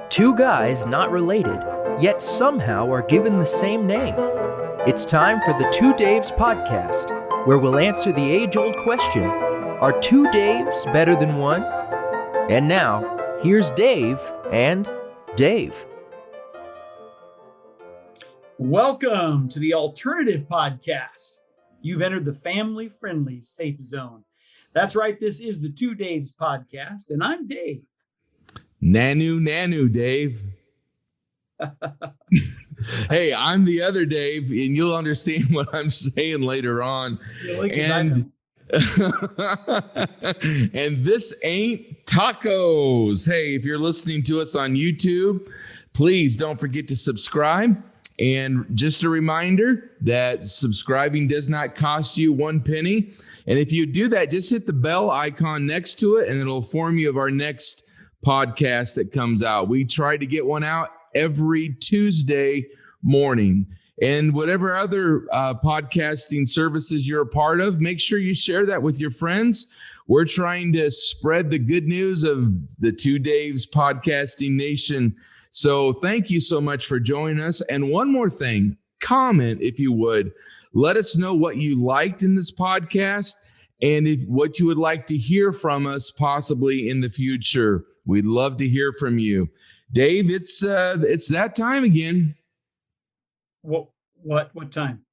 Two guys not related, yet somehow are given the same name. It's time for the Two Daves podcast, where we'll answer the age-old question, are two Daves better than one? And now, here's Dave and Dave. Welcome to the Alternative Podcast. You've entered the family-friendly safe zone. That's right, this is the Two Daves podcast, and I'm Dave. Nanu, Dave. Hey, I'm the other Dave, and you'll understand what I'm saying later on. And and this ain't tacos. Hey, if you're listening to us on YouTube, please don't forget to subscribe. And just a reminder that subscribing does not cost you 1 penny. And if you do that, just hit the bell icon next to it, and it'll inform you of our next podcast that comes out. We try to get one out every Tuesday morning. And whatever other podcasting services you're a part of, make sure you share that with your friends. We're trying to spread the good news of the Two Daves podcasting nation. So thank you so much for joining us. And one more thing, comment if you would. Let us know what you liked in this podcast and if what you would like to hear from us possibly in the future. We'd love to hear from you. Dave, it's that time again. What time?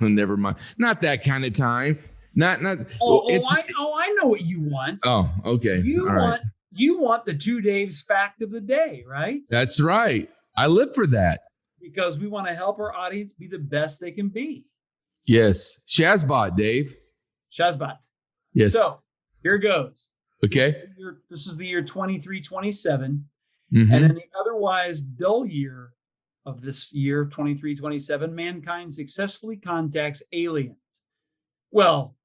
Never mind. Not that kind of time. Not. I know what you want. Oh, okay. You want the Two Daves fact of the day, right? That's right. I live for that. Because we want to help our audience be the best they can be. Yes. Shazbot, Dave. Shazbot. Yes. So here goes. Okay. This is the year 2327. Mm-hmm. And in the otherwise dull year of this year, 2327, mankind successfully contacts aliens. Well,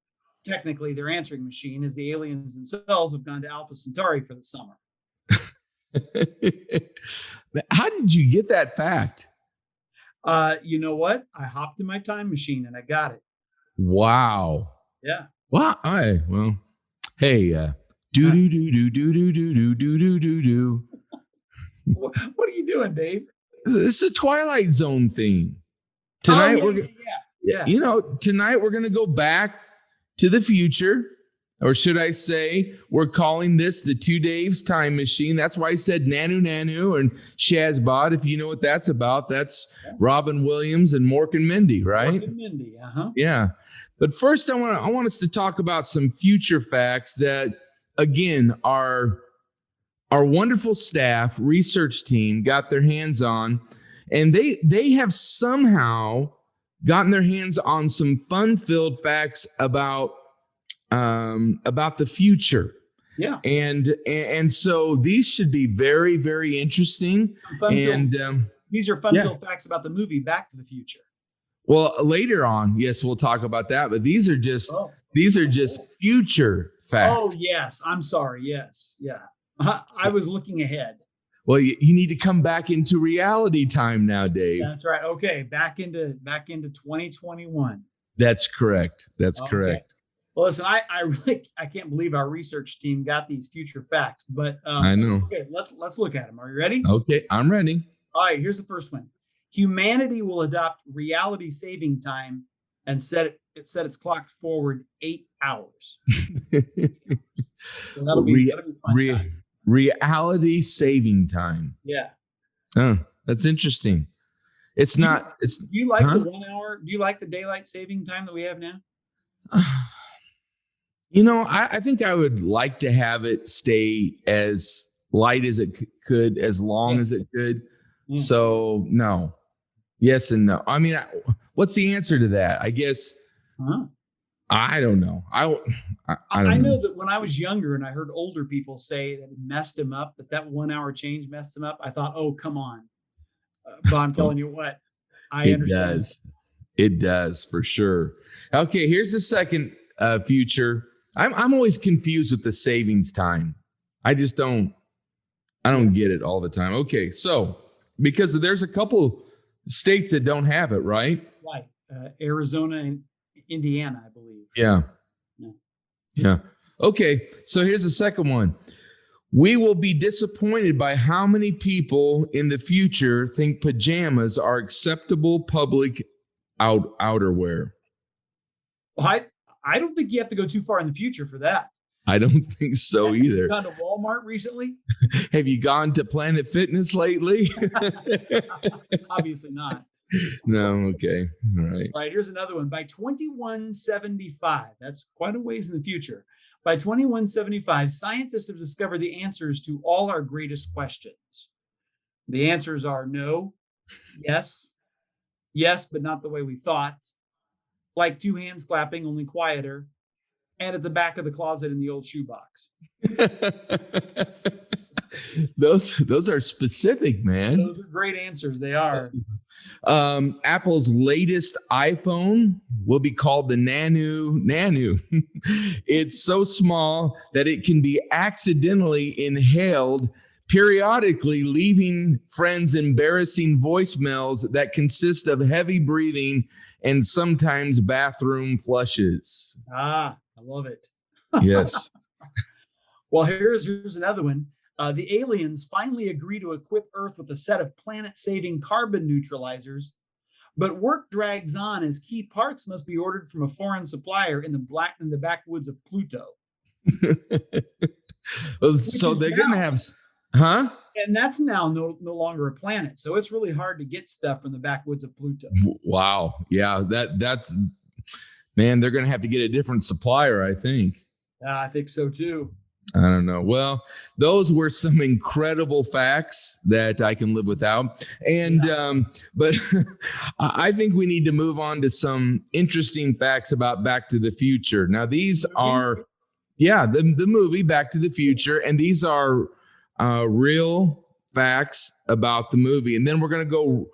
technically, their answering machine is the aliens themselves have gone to Alpha Centauri for the summer. How did you get that fact? You know what? I hopped in my time machine and I got it. Wow. Yeah. Wow. Well, hey, do. What are you doing, Dave? It's a Twilight Zone theme. Tonight tonight we're going to go back to the future, or should I say, we're calling this the Two Daves time machine. That's why I said Nanu and Shazbot. If you know what that's about, that's Robin Williams and Mork and Mindy, right? Mork and Mindy, Yeah. But first, I want us to talk about some future facts that, again, our wonderful staff, research team got their hands on, and they have somehow gotten their hands on some fun-filled facts about the future. Yeah. And so these should be very, very interesting. These are fun-filled facts about the movie Back to the Future. Well, later on, yes, we'll talk about that, but these are just future facts. Oh, yes. I'm sorry. Yes. Yeah. I was looking ahead. Well, you need to come back into reality time now, Dave. That's right. Okay. Back into 2021. That's correct. That's correct. Well, listen, I can't believe our research team got these future facts, but I know. Okay, let's look at them. Are you ready? Okay, I'm ready. All right, here's the first one. Humanity will adopt reality saving time and set its clock forward 8 hours. So that'll be fun time. Reality saving time. Yeah. Oh, that's interesting. It's not. It's. Do you like the 1 hour? Do you like the daylight saving time that we have now? I think I would like to have it stay as light as it could, as long as it could. Yeah. So no, yes and no. I mean, what's the answer to that? I guess. I don't know. I know that when I was younger and I heard older people say that it messed them up, that 1 hour change messed them up, I thought, oh, come on. But I'm telling you what, I understand. It does for sure. Okay, here's the second future. I'm always confused with the savings time. I don't get it all the time. Okay, so because there's a couple states that don't have it, right? Right. Arizona and Indiana, I believe. Yeah. Yeah. Okay. So here's the second one. We will be disappointed by how many people in the future think pajamas are acceptable public outerwear. Well, I don't think you have to go too far in the future for that. I don't think so Have either. you gone to Walmart recently? Have you gone to Planet Fitness lately? Obviously not. No. Okay. All right. All right, here's another one. By 2175, that's quite a ways in the future. By 2175, scientists have discovered the answers to all our greatest questions. The answers are no, yes, yes, but not the way we thought, like two hands clapping, only quieter, and at the back of the closet in the old shoebox. Those are specific, man. Those are great answers. They are. Apple's latest iPhone will be called the Nano. It's so small that it can be accidentally inhaled, periodically leaving friends embarrassing voicemails that consist of heavy breathing and sometimes bathroom flushes. I love it. Yes. Well, here's another one. The aliens finally agree to equip Earth with a set of planet-saving carbon neutralizers, but work drags on as key parts must be ordered from a foreign supplier in the backwoods of Pluto. So they're going to have, huh? And that's now no longer a planet, so it's really hard to get stuff from the backwoods of Pluto. Wow. Yeah, that's, man, they're going to have to get a different supplier, I think. I think so too. I don't know. Well, those were some incredible facts that I can live without. And, but I think we need to move on to some interesting facts about Back to the Future. Now, these are, the movie Back to the Future. And these are real facts about the movie. And then we're going to go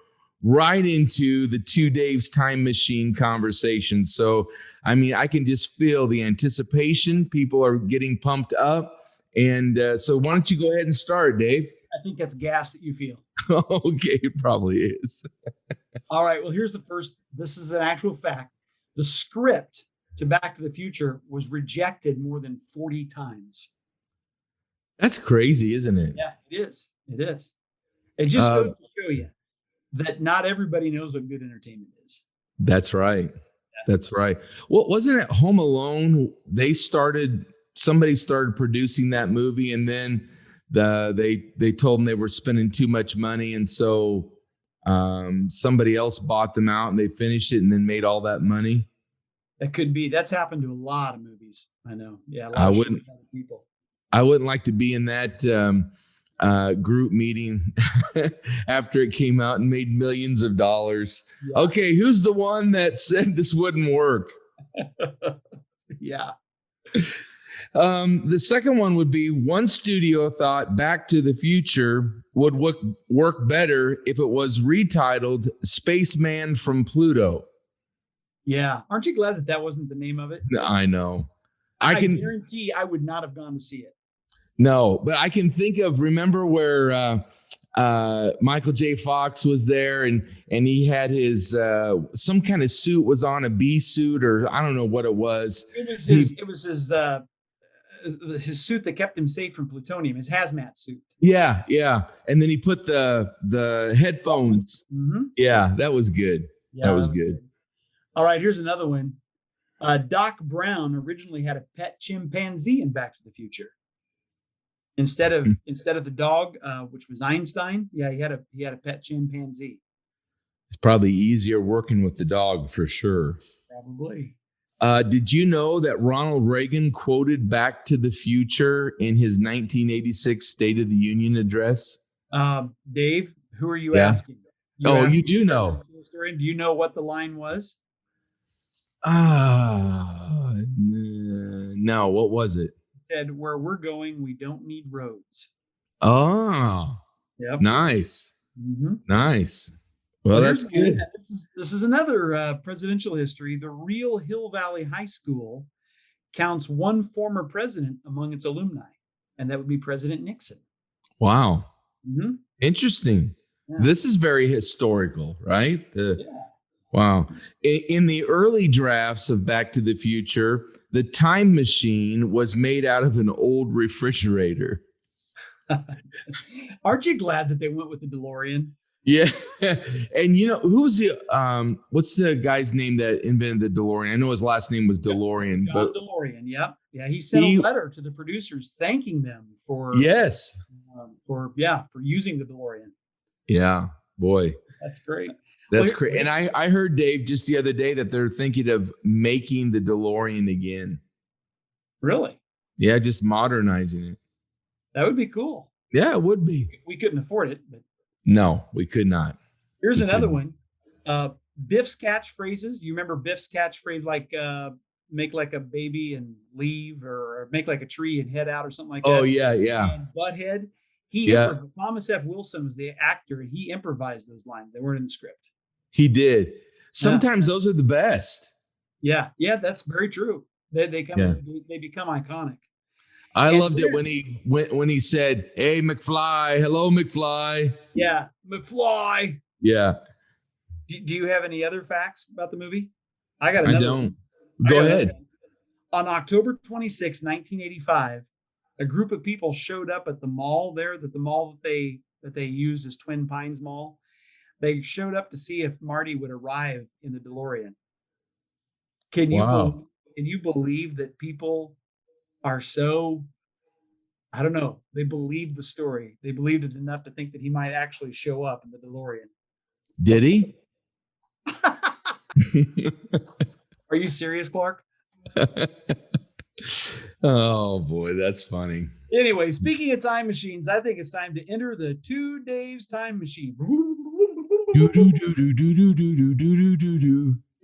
right into the two Dave's time machine conversation. So, I mean, I can just feel the anticipation. People are getting pumped up. And so why don't you go ahead and start, Dave? I think that's gas that you feel. Okay, it probably is. All right. Well, here's the first. This is an actual fact. The script to Back to the Future was rejected more than 40 times. That's crazy, isn't it? Yeah, it is. It is. It just goes to show you that not everybody knows what good entertainment is. That's right. That's right. Well, wasn't it Home Alone? Somebody started producing that movie, and then they told them they were spending too much money, and so somebody else bought them out, and they finished it, and then made all that money. That could be. That's happened to a lot of movies. I know. Yeah, I wouldn't like to be in that group meeting after it came out and made millions of dollars. Yeah. Okay, who's the one that said this wouldn't work? Yeah. The second one would be one studio thought Back to the Future would work better if it was retitled Spaceman from Pluto. Yeah. Aren't you glad that wasn't the name of it? I know. I guarantee I would not have gone to see it. No, but I can think of, remember where Michael J. Fox was there and he had his some kind of suit was on, a bee suit, or I don't know what it was. It was his suit that kept him safe from plutonium, his hazmat suit. Yeah, yeah. And then he put the headphones. Mm-hmm. Yeah, that was good. Yeah, that was good. All right, here's another one. Doc Brown originally had a pet chimpanzee in Back to the Future. Instead of the dog, which was Einstein, he had a pet chimpanzee. It's probably easier working with the dog for sure. Probably. Did you know that Ronald Reagan quoted Back to the Future in his 1986 State of the Union address? Dave, who are you asking? You do know. Do you know what the line was? No. What was it? Said, where we're going, we don't need roads. Oh, yep. Nice. Mm-hmm. Nice. Well, that's good. This is another presidential history. The real Hill Valley High School counts one former president among its alumni, and that would be President Nixon. Wow. Mm-hmm. Interesting. Yeah. This is very historical, right? Wow. In the early drafts of Back to the Future, the time machine was made out of an old refrigerator. Aren't you glad that they went with the DeLorean? Yeah. And who's what's the guy's name that invented the DeLorean? I know his last name was DeLorean. John DeLorean. Yep. Yeah. He sent a letter to the producers thanking them for using the DeLorean. Yeah, boy. That's great. That's great. And I heard, Dave, just the other day that they're thinking of making the DeLorean again. Really? Yeah, just modernizing it. That would be cool. Yeah, it would be. We couldn't afford it, but no, we could not. Here's another one. Biff's catchphrases. You remember Biff's catchphrase, like make like a baby and leave, or make like a tree and head out, or something like that? Oh, yeah, yeah. And Butthead. Thomas F. Wilson was the actor, and he improvised those lines. They weren't in the script. He did. Sometimes those are the best. Yeah, that's very true. They become iconic. I loved it when he said, "Hey, McFly, hello, McFly." Yeah, McFly. Yeah. Do you have any other facts about the movie? I don't. Go ahead. On October 26, 1985, a group of people showed up at the mall there, that they used as Twin Pines Mall. They showed up to see if Marty would arrive in the DeLorean. Can you believe that people are so, I don't know, they believed the story. They believed it enough to think that he might actually show up in the DeLorean. Did he? Are you serious, Clark? Oh boy, that's funny. Anyway, speaking of time machines, I think it's time to enter the 2 Dave's time machine.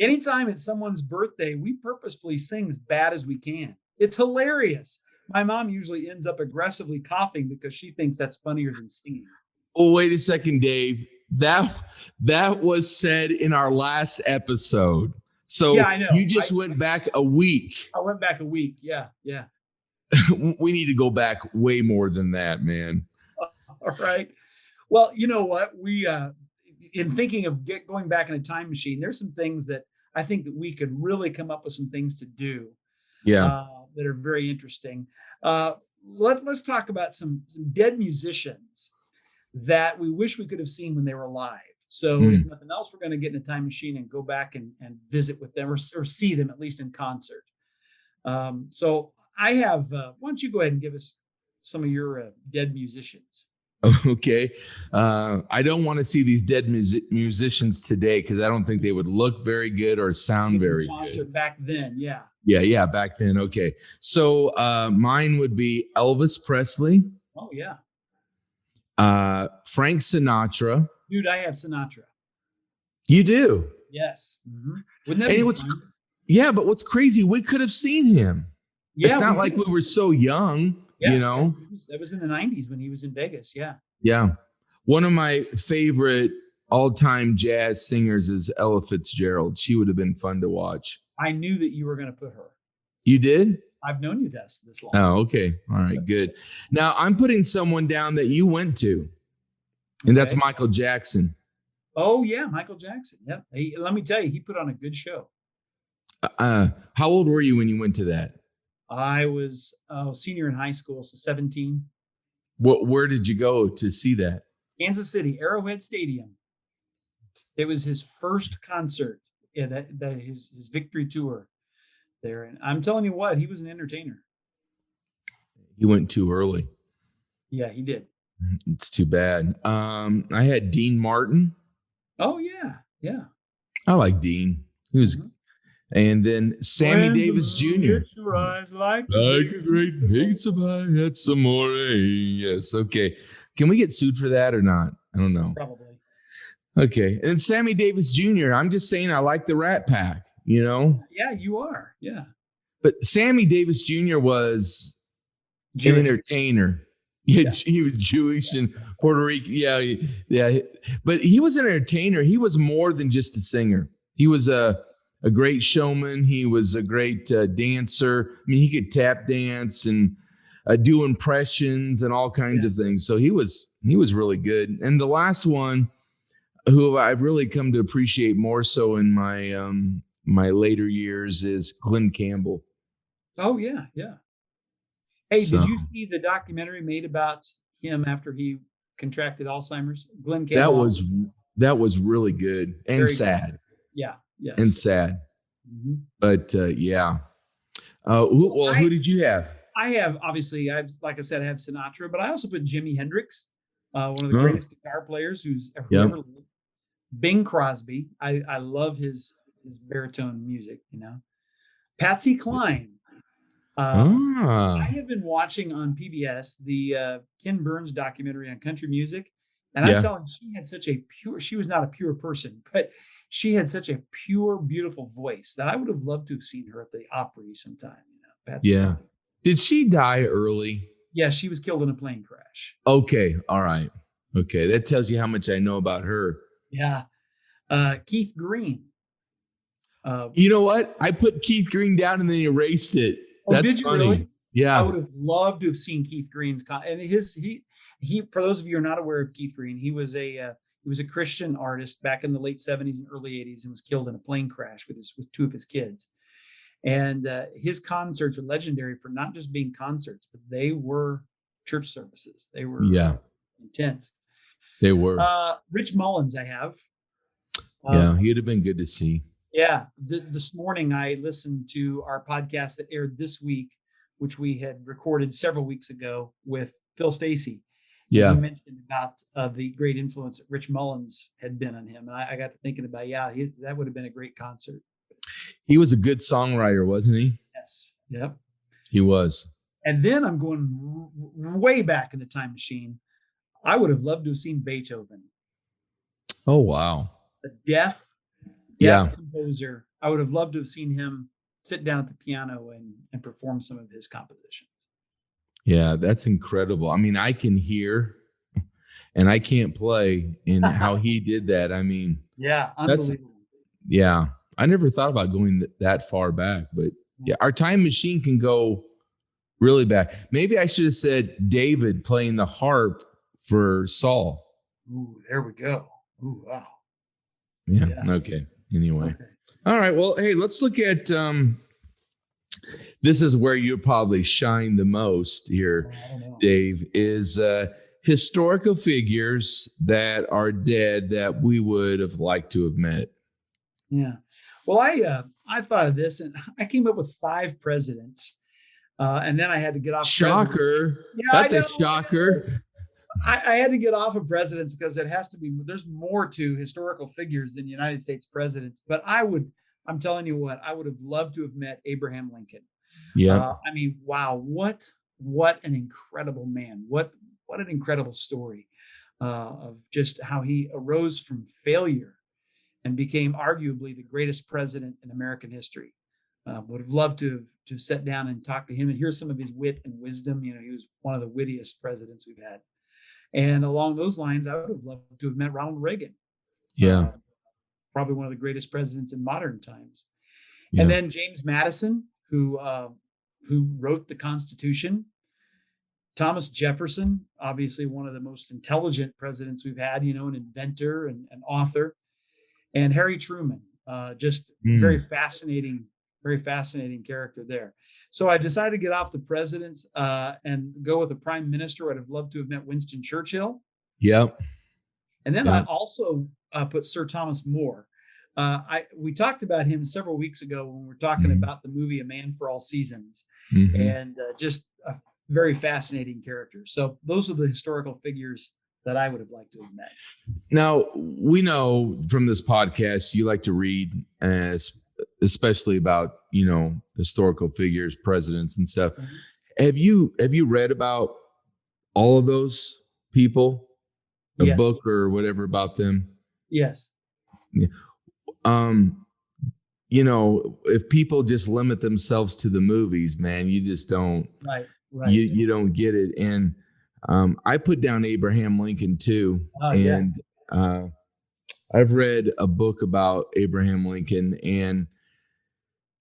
Anytime it's someone's birthday, we purposefully sing as bad as we can. It's hilarious. My mom usually ends up aggressively coughing because she thinks that's funnier than singing. Oh, wait a second, Dave. That was said in our last episode. So yeah, I know. You just went back a week. I went back a week. Yeah. We need to go back way more than that, man. All right. Well, you know what? We, in thinking of going back in a time machine, there's some things that I think that we could really come up with some things to do. Yeah. That are very interesting. Let's talk about some dead musicians that we wish we could have seen when they were alive. So if nothing else, we're going to get in a time machine and go back and visit with them, or see them at least in concert. So I have, why don't you go ahead and give us some of your dead musicians? Okay. I don't want to see these dead musicians today, because I don't think they would look very good or sound very good. Back then, yeah. Yeah, back then. Okay. So mine would be Elvis Presley. Oh, yeah. Frank Sinatra. Dude, I have Sinatra. You do? Yes. Mm-hmm. Wouldn't that be fun? Yeah, but what's crazy, we could have seen him. Yeah, it's not like we were so young, you know? That was in the 90s when he was in Vegas, yeah. Yeah. One of my favorite all-time jazz singers is Ella Fitzgerald. She would have been fun to watch. I knew that you were going to put her. You did? I've known you this long. Oh, okay. All right, good. Now, I'm putting someone down that you went to, and that's Michael Jackson. Oh, yeah, Michael Jackson. Yep. Let me tell you, he put on a good show. How old were you when you went to that? I was senior in high school, so 17. Where did you go to see that? Kansas City, Arrowhead Stadium. It was his first concert, his victory tour there. And I'm telling you what, he was an entertainer. He went too early. Yeah, he did. It's too bad. I had Dean Martin. Oh, yeah. Yeah. I like Dean. He was, and then Sammy Davis Jr. Your eyes like a great pizza pie at some more. Yes. Okay. Can we get sued for that or not? I don't know. Probably. Okay. And Sammy Davis Jr. I'm just saying I like the Rat Pack, you know? Yeah, you are. Yeah. But Sammy Davis Jr. was Jewish. An entertainer. Yeah, he was Jewish and Puerto Rican. Yeah. But he was an entertainer. He was more than just a singer. He was a great showman. He was a great dancer. I mean, he could tap dance and do impressions and all kinds of things. So he was really good. And the last one, who I've really come to appreciate more so in my my later years, is Glenn Campbell. Oh yeah, yeah. Hey, did So you see the documentary made about him after he contracted Alzheimer's? Glenn that Campbell, was that was really good and very good. sad Yeah, and yes. sad. Mhm. But yeah. Well, Who did you have? I have obviously like I said, I have Sinatra, but I also put Jimi Hendrix, one of the Oh, greatest guitar players who yep. ever lived. Bing Crosby, I love his baritone music. Patsy Cline. I Ah, have been watching on PBS the Ken Burns documentary on country music, and I'm yeah. telling you, she had such a pure. She was not a pure person, but she had such a pure, beautiful voice that I would have loved to have seen her at the Opry sometime. Patsy Yeah. Cline. Did she die early? Yeah, she was killed in a plane crash. Okay. All right. Okay. That tells you how much I know about her. Yeah, Keith Green. Uh, You know what? I put Keith Green down and then erased it. oh, That's did you really? funny. I Yeah. would have loved to have seen Keith Green's and he. For those of you who are not aware of Keith Green, he was a Christian artist back in the late '70s and early '80s, and was killed in a plane crash with two of his kids. And his concerts are legendary for not just being concerts, but they were church services. They were Yeah. intense. They were. Rich Mullins, I have. Yeah. He'd have been good to see. Yeah, this morning I listened to our podcast that aired this week, which we had recorded several weeks ago with Phil Stacy. And he Yeah. mentioned about the great influence that Rich Mullins had been on him. And I got to thinking about, that would have been a great concert. He was a good songwriter, wasn't he? Yes. Yep. He was. And then I'm going way back in the time machine. I would have loved to have seen Beethoven, Oh, wow. a deaf Yeah. composer. I would have loved to have seen him sit down at the piano and perform some of his compositions. Yeah. That's incredible. I mean, I can hear and I can't play, and how he did that. I mean, Yeah, that's, unbelievable. yeah. I never thought about going that far back, but yeah, our time machine can go really back. Maybe I should have said David playing the harp for Saul. Ooh, there we go. Ooh, wow. Yeah. Yeah. Okay. Anyway. Okay. All right. Well, hey, let's look at this is where you probably shine the most here, I don't know. Dave, is historical figures that are dead that we would have liked to have met. Yeah. Well, I thought of this and I came up with 5 presidents. And then I had to get off. Shocker. Yeah, That's I a know. shocker. I had to get off of presidents because it has to be, there's more to historical figures than United States presidents. But I'm telling you what, I would have loved to have met Abraham Lincoln. Yeah. I mean, wow, what an incredible man. What an incredible story of just how he arose from failure and became arguably the greatest president in American history. Would have loved to sit down and talk to him and hear some of his wit and wisdom. He was one of the wittiest presidents we've had. And along those lines, I would have loved to have met Ronald Reagan. Yeah. Probably one of the greatest presidents in modern times. Yeah. And then James Madison, who wrote the Constitution. Thomas Jefferson, obviously one of the most intelligent presidents we've had, an inventor and an author. And Harry Truman, just very fascinating character there. So I decided to get off the presidents and go with a prime minister. I'd have loved to have met Winston Churchill. Yep. And then I also put Sir Thomas More. We talked about him several weeks ago when we were talking about the movie A Man for All Seasons, and just a very fascinating character. So those are the historical figures that I would have liked to have met. Now, we know from this podcast you like to read, especially about historical figures, presidents, and stuff. Have you read about all of those people? A book or whatever about them? Yes. Yeah. If people just limit themselves to the movies, man, you just don't. Right. You don't get it. And I put down Abraham Lincoln too. And I've read a book about Abraham Lincoln, and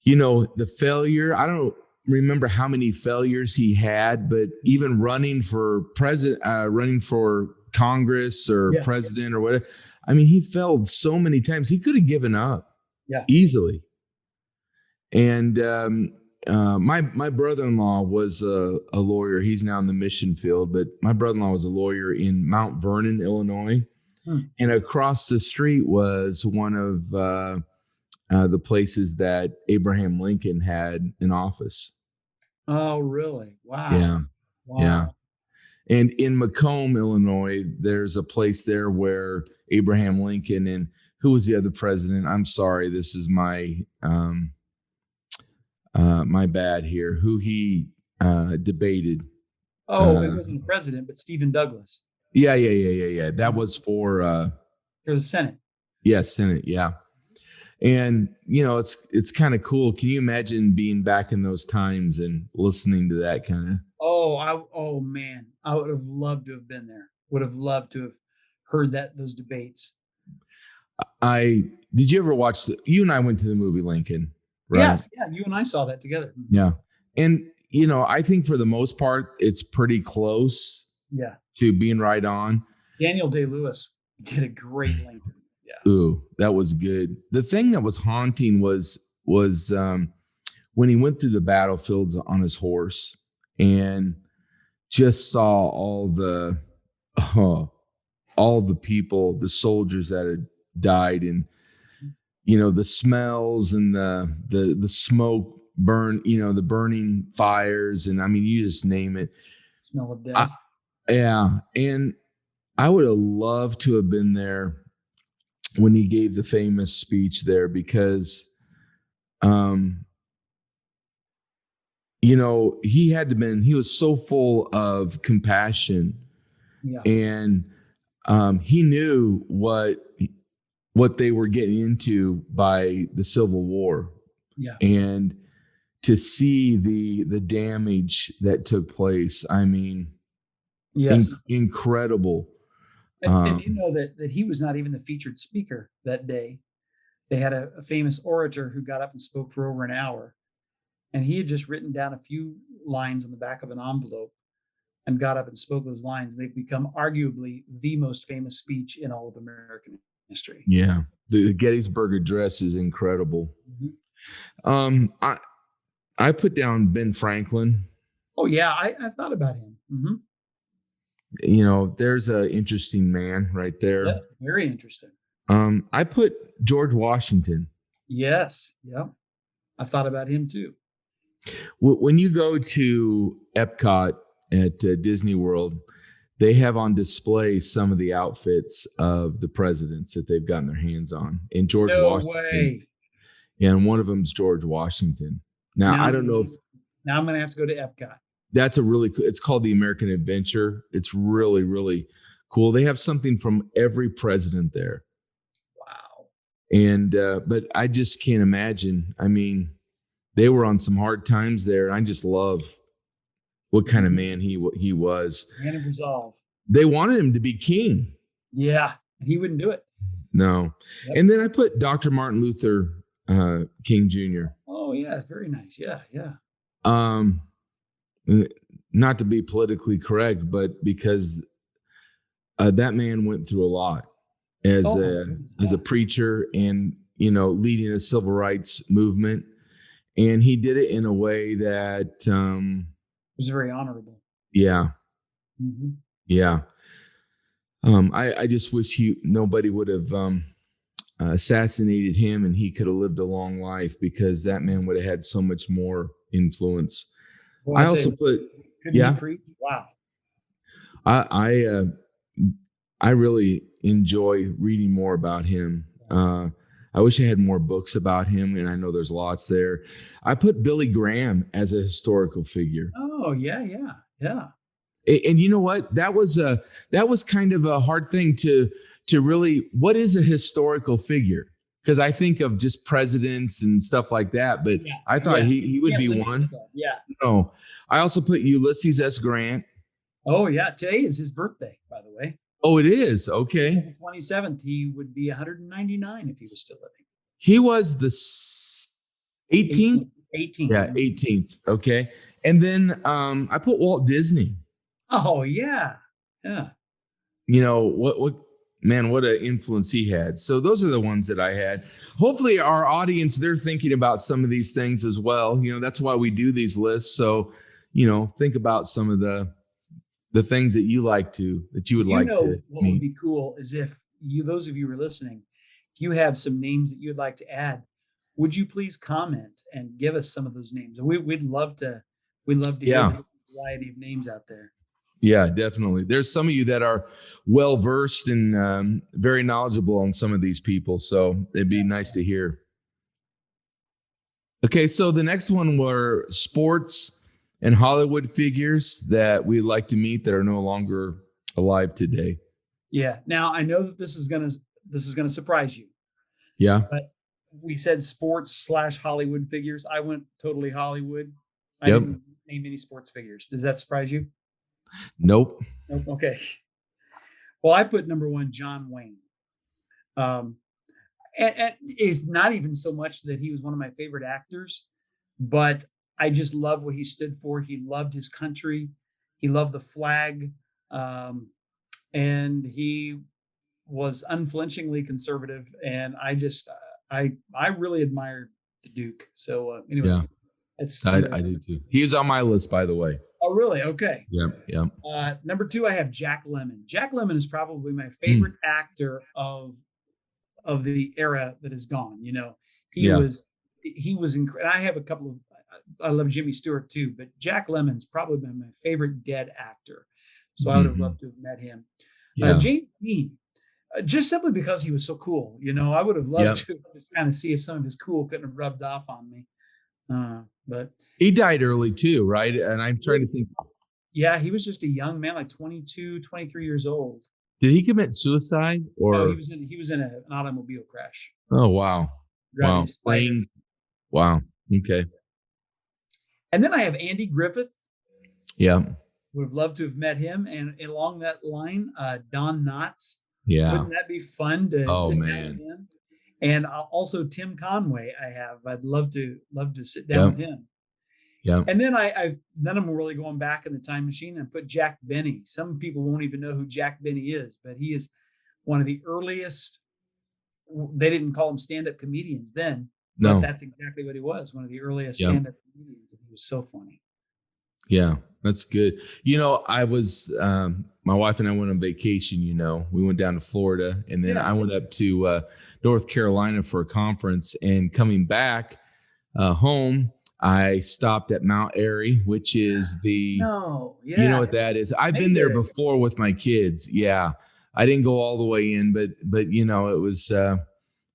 the failure. I don't remember how many failures he had, but even running for president, running for Congress or president or whatever. I mean, he failed so many times. He could have given up easily. And my brother-in-law was a lawyer. He's now in the mission field, but my brother-in-law was a lawyer in Mount Vernon, Illinois. And across the street was one of the places that Abraham Lincoln had an office. Oh, really? Wow. Yeah. Wow. Yeah. And in Macomb, Illinois, there's a place there where Abraham Lincoln and who was the other president? I'm sorry, this is my my bad here. Who he debated. Oh, it wasn't a president, but Stephen Douglas. Yeah. That was for the Senate. Yes, Senate. Yeah. And it's kind of cool. Can you imagine being back in those times and listening to that kind of? Oh man, I would have loved to have been there. Would have loved to have heard those debates. Did you ever watch you and I went to the movie Lincoln, right? Yes, yeah, you and I saw that together. Yeah. And I think for the most part it's pretty close. Yeah. To being right on. Daniel Day-Lewis did a great Lincoln. Yeah. Ooh, that was good. The thing that was haunting was when he went through the battlefields on his horse and just saw all the people, the soldiers that had died, and the smells and the smoke burn, the burning fires, and I mean you just name it. Smell of death. Yeah. And I would have loved to have been there when he gave the famous speech there because, he was so full of compassion. Yeah. And he knew what they were getting into by the Civil War. Yeah. And to see the damage that took place, I mean, yes, incredible. And that he was not even the featured speaker that day. They had a famous orator who got up and spoke for over an hour, and he had just written down a few lines on the back of an envelope and got up and spoke those lines. They've become arguably the most famous speech in all of American history. Yeah. The Gettysburg Address is incredible. Mm-hmm. I put down Ben Franklin. Oh yeah. I thought about him. Mm-hmm. There's an interesting man right there. Yeah, very interesting. I put George Washington. Yes. Yeah. I thought about him too. When you go to Epcot at Disney World, they have on display some of the outfits of the presidents that they've gotten their hands on. And George Washington. Way. And one of them is George Washington. Now I don't know if. Now I'm going to have to go to Epcot. That's it's called the American Adventure. It's really, really cool. They have something from every president there. Wow. And, but I just can't imagine. I mean, they were on some hard times there. And I just love what kind of man he was. Man of resolve. They wanted him to be king. Yeah. And he wouldn't do it. No. Yep. And then I put Dr. Martin Luther King Jr. Oh yeah. Very nice. Yeah. Yeah. Not to be politically correct, but because that man went through a lot as a preacher and leading a civil rights movement, and he did it in a way that was very honorable. Yeah, mm-hmm. Yeah. I just wish nobody would have assassinated him, and he could have lived a long life because that man would have had so much more influence. Well, I also put, yeah. Wow. I really enjoy reading more about him. I wish I had more books about him, and I know there's lots there. I put Billy Graham as a historical figure. Oh yeah. And you know what? That was kind of a hard thing to really. What is a historical figure? Because I think of just presidents and stuff like that, but yeah, I thought he would be one. Yeah. No, I also put Ulysses S. Grant. Oh yeah, today is his birthday, by the way. Oh, it is. Okay. The 27th, he would be 199 if he was still living. He was the 18th. 18th. Yeah, 18th. Okay. And then I put Walt Disney. Oh yeah, yeah. What man, what an influence he had. So those are the ones that I had. Hopefully our audience, they're thinking about some of these things as well. That's why we do these lists. So, think about some of the things that you would like to What would meet. be cool is if those of you who are listening, if you have some names that you'd like to add, would you please comment and give us some of those names? We'd love to hear the variety of names out there. Yeah, definitely. There's some of you that are well versed and very knowledgeable on some of these people, so it'd be nice to hear. Okay, so the next one were sports and Hollywood figures that we'd like to meet that are no longer alive today. Yeah. Now I know that this is gonna surprise you. Yeah. But we said sports / Hollywood figures. I went totally Hollywood. I Yep. didn't name any sports figures. Does that surprise you? Nope. Nope. Okay. Well, I put number 1, John Wayne. And it's not even so much that he was one of my favorite actors, but I just love what he stood for. He loved his country. He loved the flag. And he was unflinchingly conservative. And I just, I really admired the Duke. So anyway, Yeah. I do too. He was on my list, by the way. Oh, really? Okay. Yeah. Number 2, I have Jack Lemmon. Jack Lemmon is probably my favorite actor of the era that is gone. He was incredible. I have a couple of, I love Jimmy Stewart too, but Jack Lemmon's probably been my favorite dead actor. So I would have loved to have met him. Yeah. James Dean, just simply because he was so cool. I would have loved to just kind of see if some of his cool couldn't have rubbed off on me. But he died early too, right? And I'm trying to think. Yeah, he was just a young man, like 22, 23 years old. Did he commit suicide or? No, he was in an automobile crash. Oh, wow. Wow. Wow. Okay. And then I have Andy Griffith. Yeah. Would have loved to have met him. And along that line, Don Knotts. Yeah. Wouldn't that be fun to sit down with him? And also Tim Conway. I'd love to sit down with him. Yeah. And then then I'm really going back in the time machine and put Jack Benny. Some people won't even know who Jack Benny is, but he is one of the earliest. They didn't call him stand-up comedians then. No, but that's exactly what he was. One of the earliest stand-up comedians. He was so funny. Yeah, that's good. I was my wife and I went on vacation. We went down to Florida, and then I went up to North Carolina for a conference. And coming back home, I stopped at Mount Airy, which is you know what that is. I've been there before with my kids. Yeah, I didn't go all the way in, but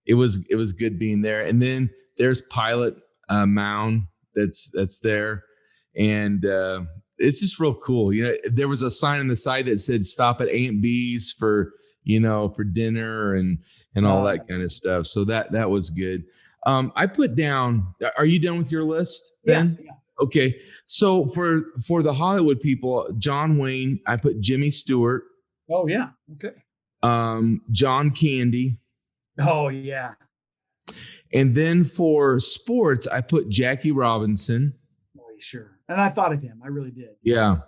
it was good being there. And then there's Pilot Mound that's there, and it's just real cool. There was a sign on the side that said "Stop at Aunt B's for dinner and all that kind of stuff." So that was good. I put down. Are you done with your list, Ben? Yeah. Okay. So for the Hollywood people, John Wayne, I put Jimmy Stewart. Oh yeah. Okay. John Candy. Oh yeah. And then for sports, I put Jackie Robinson. Oh sure. And I thought of him. I really did. Yeah.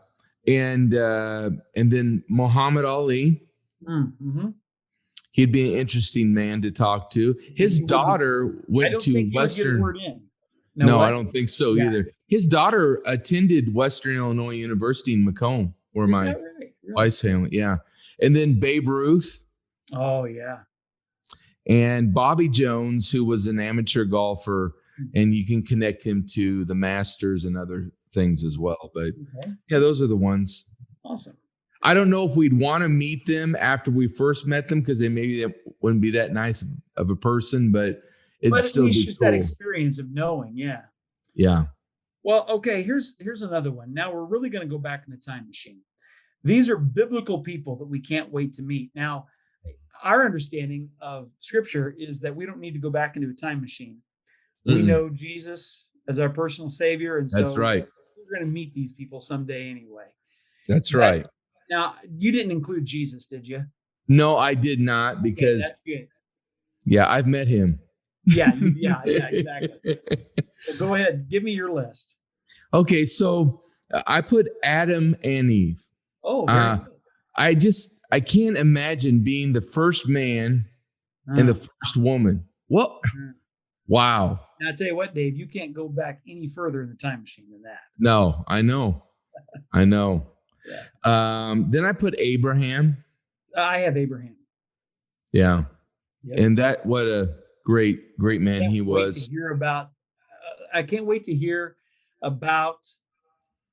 And then Muhammad Ali. Mm-hmm. He'd be an interesting man to talk to. His daughter went to Western. No, I don't think so either. His daughter attended Western Illinois University in Macomb, where my wife's family. Yeah. And then Babe Ruth. Oh, yeah. And Bobby Jones, who was an amateur golfer, and you can connect him to the Masters and other things as well. But yeah, those are the ones. Awesome. I don't know if we'd want to meet them after we first met them, because they wouldn't be that nice of a person, but it'd still be just cool. That experience of knowing. Yeah. Yeah. Well, okay, here's another one. Now we're really going to go back in the time machine. These are biblical people that we can't wait to meet. Now, our understanding of scripture is that we don't need to go back into a time machine. We know Jesus as our personal savior. And so that's right. We're going to meet these people someday anyway. That's right. Now, you didn't include Jesus, did you? No, I did not, because that's good. Yeah, I've met him. Yeah, exactly. So go ahead, give me your list. Okay, so I put Adam and Eve. Oh, very good. I can't imagine being the first man and the first woman. What? Wow. And I'll tell you what, Dave, you can't go back any further in the time machine than that. No, I know. I know. Yeah. Then I put Abraham. I have Abraham. Yeah. Yep. And what a great man he was. I can't wait to hear about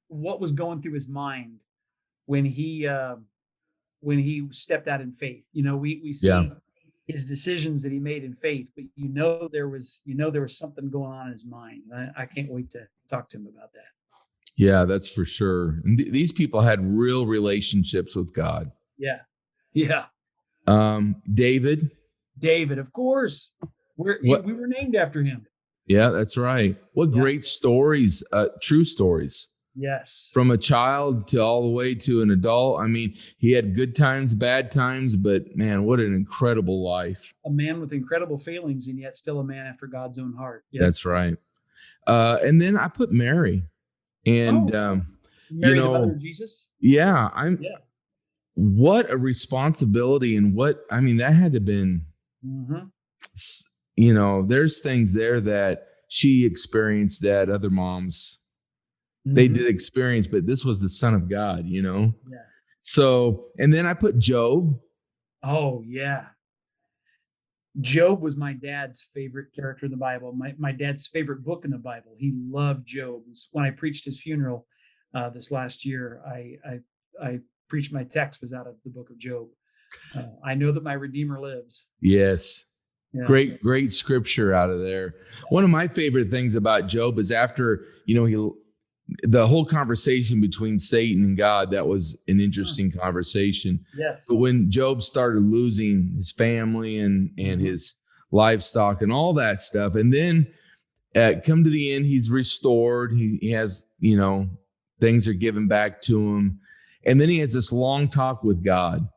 what was going through his mind when he stepped out in faith. We see his decisions that he made in faith, but there was something going on in his mind. I can't wait to talk to him about that. Yeah, that's for sure. And these people had real relationships with God. Yeah. Yeah. David, of course. We were named after him. Yeah, that's right. What great stories, true stories. Yes. From a child to all the way to an adult. I mean, he had good times, bad times, but man, what an incredible life. A man with incredible failings and yet still a man after God's own heart. Yes. That's right. And then I put Mary. And Mary, the mother of Jesus? Yeah, what a responsibility, and that had to have been there's things there that she experienced that other moms they did experience, but this was the Son of God, Yeah. So, and then I put Job. Oh, yeah. Job was my dad's favorite character in the Bible. My dad's favorite book in the Bible. He loved Job. When I preached his funeral this last year, I preached, my text was out of the book of Job. I know that my Redeemer lives. Yes. Yeah. Great scripture out of there. One of my favorite things about Job is after, the whole conversation between Satan and God, that was an interesting conversation. Yes. But when Job started losing his family and his livestock and all that stuff, and then come to the end, he's restored. He has, things are given back to him. And then he has this long talk with God.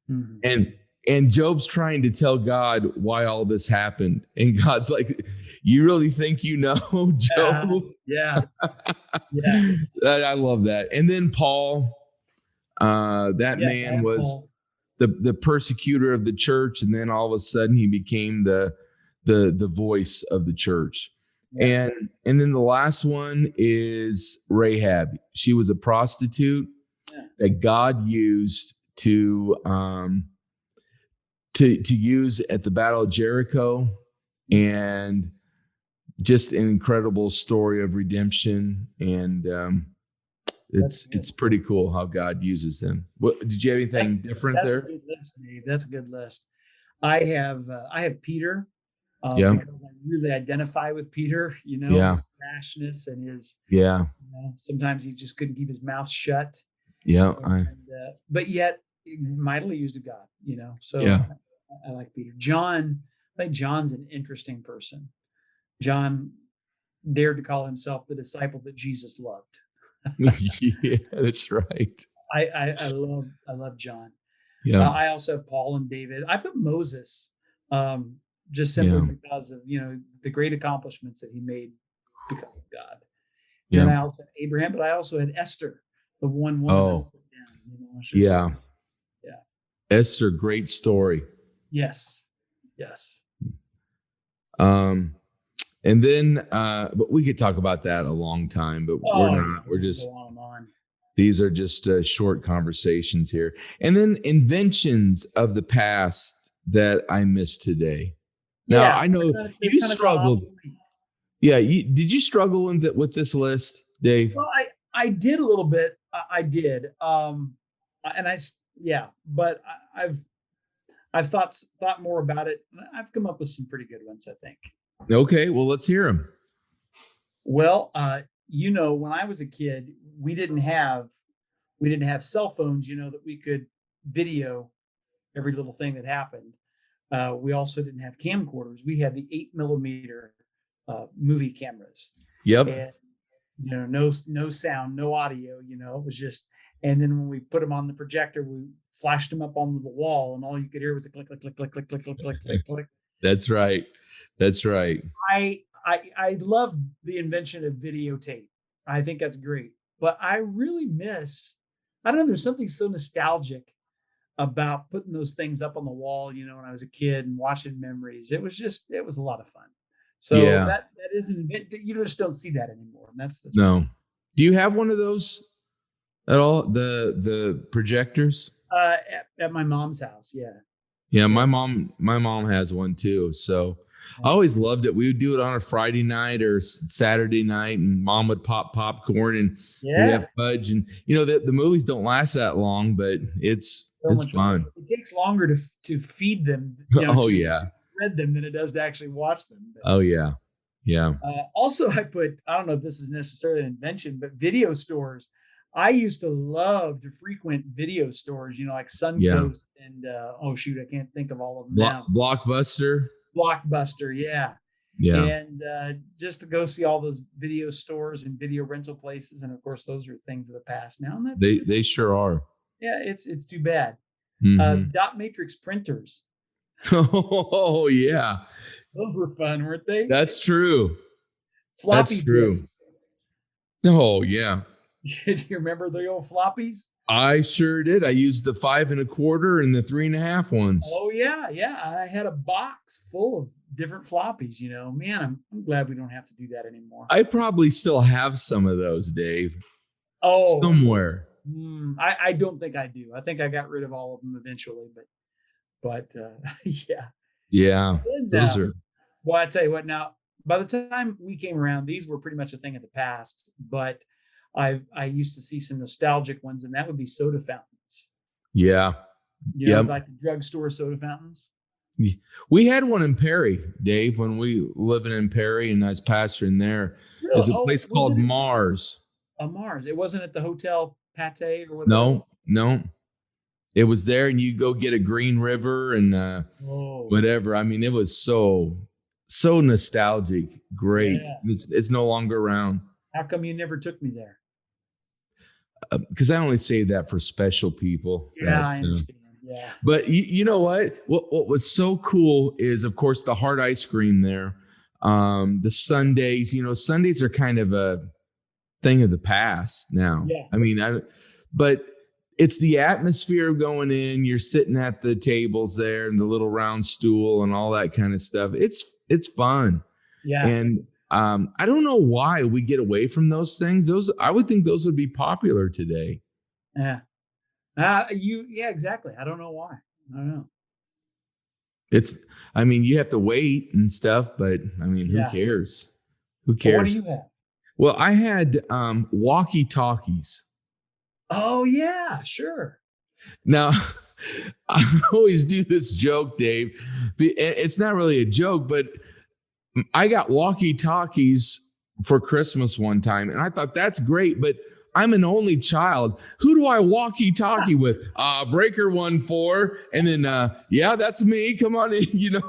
Mm-hmm. And Job's trying to tell God why all this happened. And God's like, you really think Job? Yeah. I love that. And then Paul, man was the persecutor of the church. And then all of a sudden he became the voice of the church. Yeah. And then the last one is Rahab. She was a prostitute that God used to use at the Battle of Jericho, and just an incredible story of redemption. And it's pretty cool how God uses them. What did you have anything different there? That's a good list, Dave. That's a good list. I have Peter. Because I really identify with Peter. His rashness and his. Yeah. Sometimes he just couldn't keep his mouth shut. Yeah. But yet mightily used of God. So I like Peter. John. I think John's an interesting person. John dared to call himself the disciple that Jesus loved. Yeah, that's right. I love John. Yeah. I also have Paul and David. I put Moses, just simply because of the great accomplishments that he made because of God. Yeah. And I also had Abraham, but I also had Esther, the one woman. Oh, yeah. Esther, great story. Yes. And then, but we could talk about that a long time, but we're not. We're just, these are just short conversations here. And then inventions of the past that I missed today. Now, I know you struggled. Yeah. Did you struggle with this list, Dave? Well, I did a little bit. I did. But I've thought more about it. I've come up with some pretty good ones, I think. Okay, well, let's hear them. Well, when I was a kid, we didn't have cell phones, that we could video every little thing that happened. We also didn't have camcorders. We had the 8mm movie cameras. Yep. And, no sound, no audio. It was just. And then when we put them on the projector, we flashed them up on the wall, and all you could hear was a click, click, click, click, click, click, click, click, click, click. That's right. I love the invention of videotape. I think that's great. But I really miss, I don't know, there's something so nostalgic about putting those things up on the wall, when I was a kid and watching memories. It was a lot of fun. So that isn't, you just don't see that anymore. And that's no. Do you have one of those at all? The projectors? At my mom's house. Yeah. Yeah. My mom has one too. So I always loved it. We would do it on a Friday night or Saturday night, and Mom would pop popcorn and we'd have fudge. And the movies don't last that long, but it's fun. It takes longer to feed them. Read them than it does to actually watch them. But, yeah. Also, I don't know if this is necessarily an invention, but video stores. I used to love to frequent video stores, like Suncoast and I can't think of all of them now. Blockbuster, yeah. And just to go see all those video stores and video rental places, and of course those are things of the past now. And they sure are. Yeah, it's too bad. Dot matrix printers. Oh yeah, those were fun, weren't they? That's true. Floppy disks. Oh yeah. Do you remember the old floppies? I sure did. I used the 5 1/4 and the 3 1/2 ones. Oh yeah. I had a box full of different floppies. Man, I'm glad we don't have to do that anymore. I probably still have some of those, Dave. Oh, somewhere. I don't think I do. I think I got rid of all of them eventually, but yeah. And, those are. Well, I tell you what. Now, by the time we came around, these were pretty much a thing of the past. But I used to see some nostalgic ones, and that would be soda fountains. Yeah. Like the drugstore soda fountains. We had one in Perry, Dave, when we living in Perry, and I was pastoring there. Really? There's a place called Mars. Mars. It wasn't at the Hotel Pate or whatever. No. It was there, and you go get a Green River and whatever. I mean, it was so nostalgic. Great. Yeah. It's no longer around. How come you never took me there? Because I only say that for special people. I understand. Yeah. But you know what? What was so cool is, of course, the hard ice cream there. The sundaes. Sundaes are kind of a thing of the past now. Yeah. I mean, but it's the atmosphere going in. You're sitting at the tables there and the little round stool and all that kind of stuff. It's fun. Yeah. And I don't know why we get away from those things. I would think those would be popular today. Yeah. Exactly. I don't know why. I don't know. You have to wait and stuff, but who cares? Who cares? What do you have? Well, I had walkie-talkies. Oh yeah, sure. Now, I always do this joke, Dave. It's not really a joke, but I got walkie-talkies for Christmas one time, and I thought that's great, but I'm an only child. Who do I walkie-talkie with? Breaker 1-4, and then that's me. Come on in,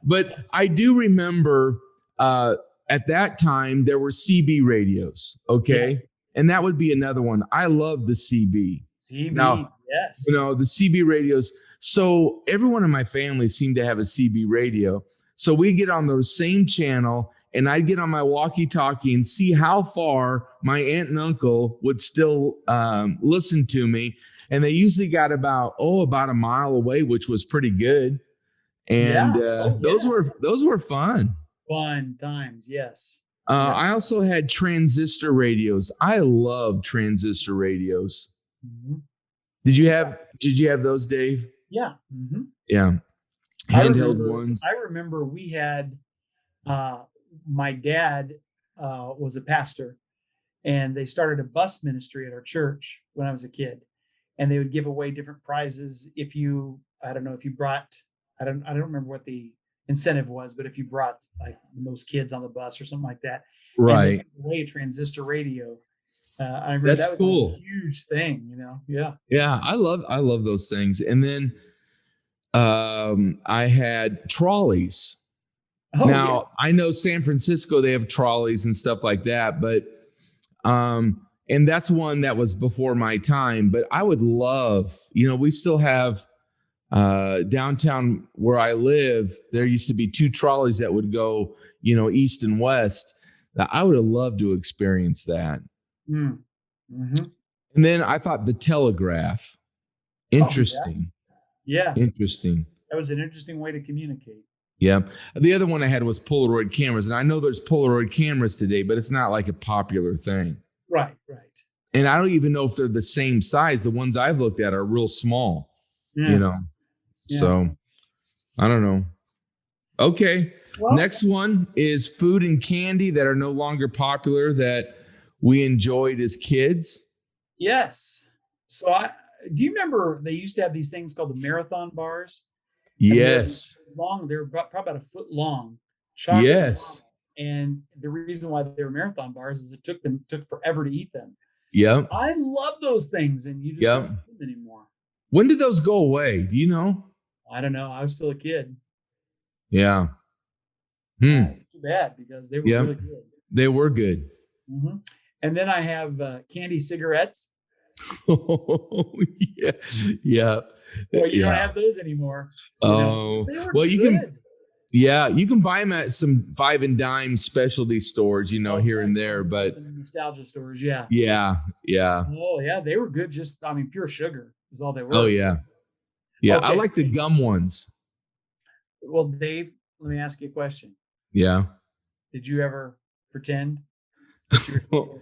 But I do remember at that time there were CB radios, okay? Yeah. And that would be another one. I love the CB. Now, yes. The CB radios. So everyone in my family seemed to have a CB radio. So we get on the same channel, and I'd get on my walkie-talkie and see how far my aunt and uncle would still listen to me. And they usually got about a mile away, which was pretty good. And those were fun. Fun times, yes. I also had transistor radios. I love transistor radios. Mm-hmm. Did you have those, Dave? Yeah. Mm-hmm. Yeah. Handheld ones. I remember we had my dad was a pastor, and they started a bus ministry at our church when I was a kid, and they would give away different prizes if you brought, I don't remember what the incentive was, but if you brought like the most kids on the bus or something like that, right? Away a transistor radio. I remember that was cool. A huge thing, Yeah. Yeah, I love those things. And then I had trolleys. I know San Francisco, they have trolleys and stuff like that, but and that's one that was before my time. But I would love, we still have downtown where I live, there used to be 2 trolleys that would go, east and west. I would have loved to experience that. Mm-hmm. And then I thought the telegraph. Interesting. Yeah. Interesting. That was an interesting way to communicate. Yeah. The other one I had was Polaroid cameras. And I know there's Polaroid cameras today, but it's not like a popular thing. Right. And I don't even know if they're the same size. The ones I've looked at are real small, Yeah. you know. Yeah. So I don't know. Okay. Well, next one is food and candy that are no longer popular that we enjoyed as kids. Yes. So do you remember they used to have these things called the marathon bars? Yes. They're probably about a foot long. Chocolate. Yes. And the reason why they were marathon bars is it took forever to eat them. Yep. I love those things, and you just don't see them anymore. When did those go away? Do you know? I don't know. I was still a kid. Yeah. It's too bad because they were really good. They were good. Mm-hmm. And then I have candy cigarettes. Oh, yeah. Yeah. Well, you don't have those anymore. Oh, well, you can. Yeah, you can buy them at some 5 and dime specialty stores, here and there. But nostalgia stores, yeah. Yeah. Oh, yeah, they were good. Just, pure sugar is all they were. Oh, yeah. Yeah, okay. I like the gum ones. Well, Dave, let me ask you a question. Yeah. Did you ever pretend that you were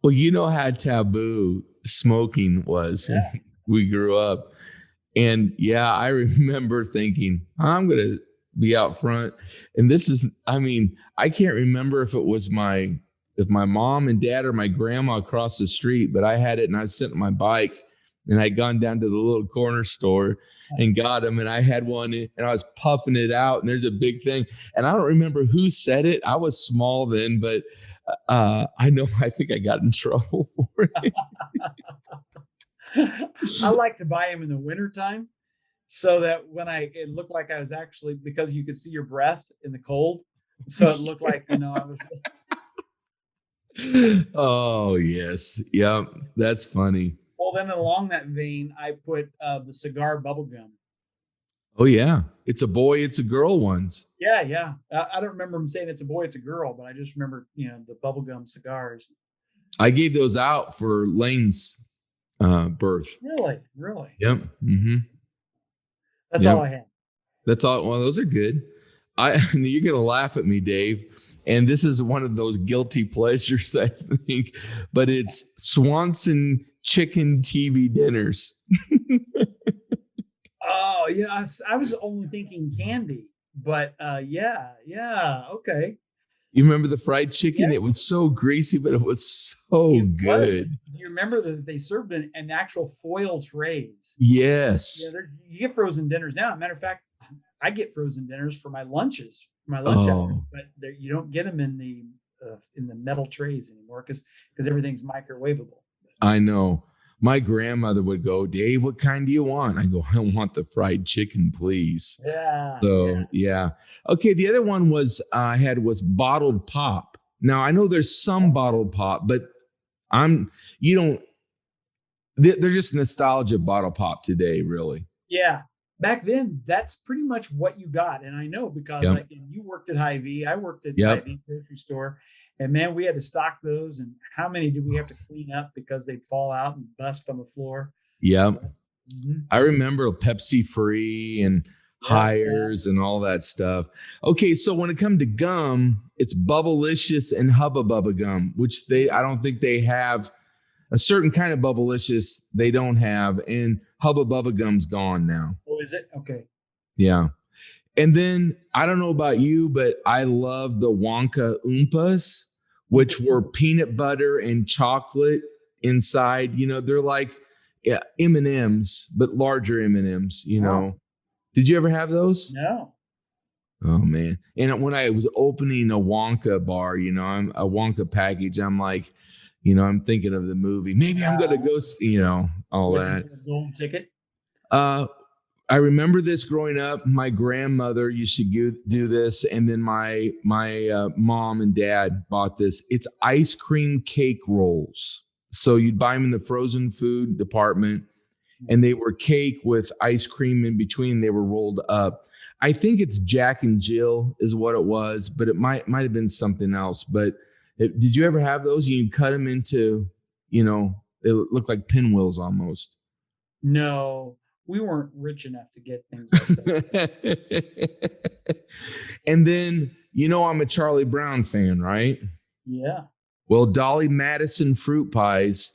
Well, you know how taboo smoking was when we grew up. And yeah, I remember thinking, I'm going to be out front. And this is, I can't remember if it was my mom and dad or my grandma across the street, but I had it and I was sitting on my bike and I'd gone down to the little corner store and got them. And I had one and I was puffing it out and there's a big thing. And I don't remember who said it. I was small then, but I think I got in trouble for it. I like to buy them in the wintertime so that it looked like I was actually, because you could see your breath in the cold. So it looked like, I was. Oh, yes. Yep. That's funny. Well, then along that vein, I put the cigar bubble gum. Oh, yeah. It's a boy, it's a girl ones. Yeah. I don't remember them saying it's a boy, it's a girl, but I just remember, the bubble gum cigars. I gave those out for Lane's birth. Really? Yep. Mm-hmm. That's all I had. That's all. Well, those are good. You're gonna laugh at me, Dave. And this is one of those guilty pleasures, I think. But it's Swanson chicken TV dinners. Oh yeah, I was only thinking candy, but yeah, okay. You remember the fried chicken? Yeah. It was so greasy, but it was so good. Do you remember that they served in actual foil trays? Yes. Yeah, you get frozen dinners now. Matter of fact, I get frozen dinners for my lunches, for my lunch hour, but you don't get them in the metal trays anymore because everything's microwavable. I know. My grandmother would go, Dave, what kind do you want? I go, I want the fried chicken, please. Yeah. So, yeah. Okay. The other one I had was bottled pop. Now, I know there's some bottled pop, but they're just nostalgia bottle pop today, really. Yeah. Back then, that's pretty much what you got. And I know because you worked at Hy-Vee, I worked at Hy-Vee grocery store. And man, we had to stock those. And how many did we have to clean up because they'd fall out and bust on the floor? Yeah. Mm-hmm. I remember Pepsi Free and Hires and all that stuff. Okay, so when it comes to gum, it's Bubblicious and Hubba Bubba gum, which I don't think they have. A certain kind of Bubblicious they don't have. And Hubba Bubba gum's gone now. Oh, is it? Okay. Yeah. And then I don't know about you, but I love the Wonka Oompas, which were peanut butter and chocolate inside. They're like M&Ms, but larger M&Ms, know. Did you ever have those? No. Oh, man. And when I was opening a Wonka bar, I'm a Wonka package, I'm like, I'm thinking of the movie. Maybe I'm going to go see, all that. Golden ticket? I remember this growing up. My grandmother used to do this, and then my mom and dad bought this. It's ice cream cake rolls. So you'd buy them in the frozen food department, and they were cake with ice cream in between. They were rolled up. I think it's Jack and Jill is what it was, but it might have been something else. But did you ever have those? You cut them into, it looked like pinwheels almost. No, we weren't rich enough to get things like that. And then, I'm a Charlie Brown fan, right? Yeah. Well, Dolly Madison fruit pies,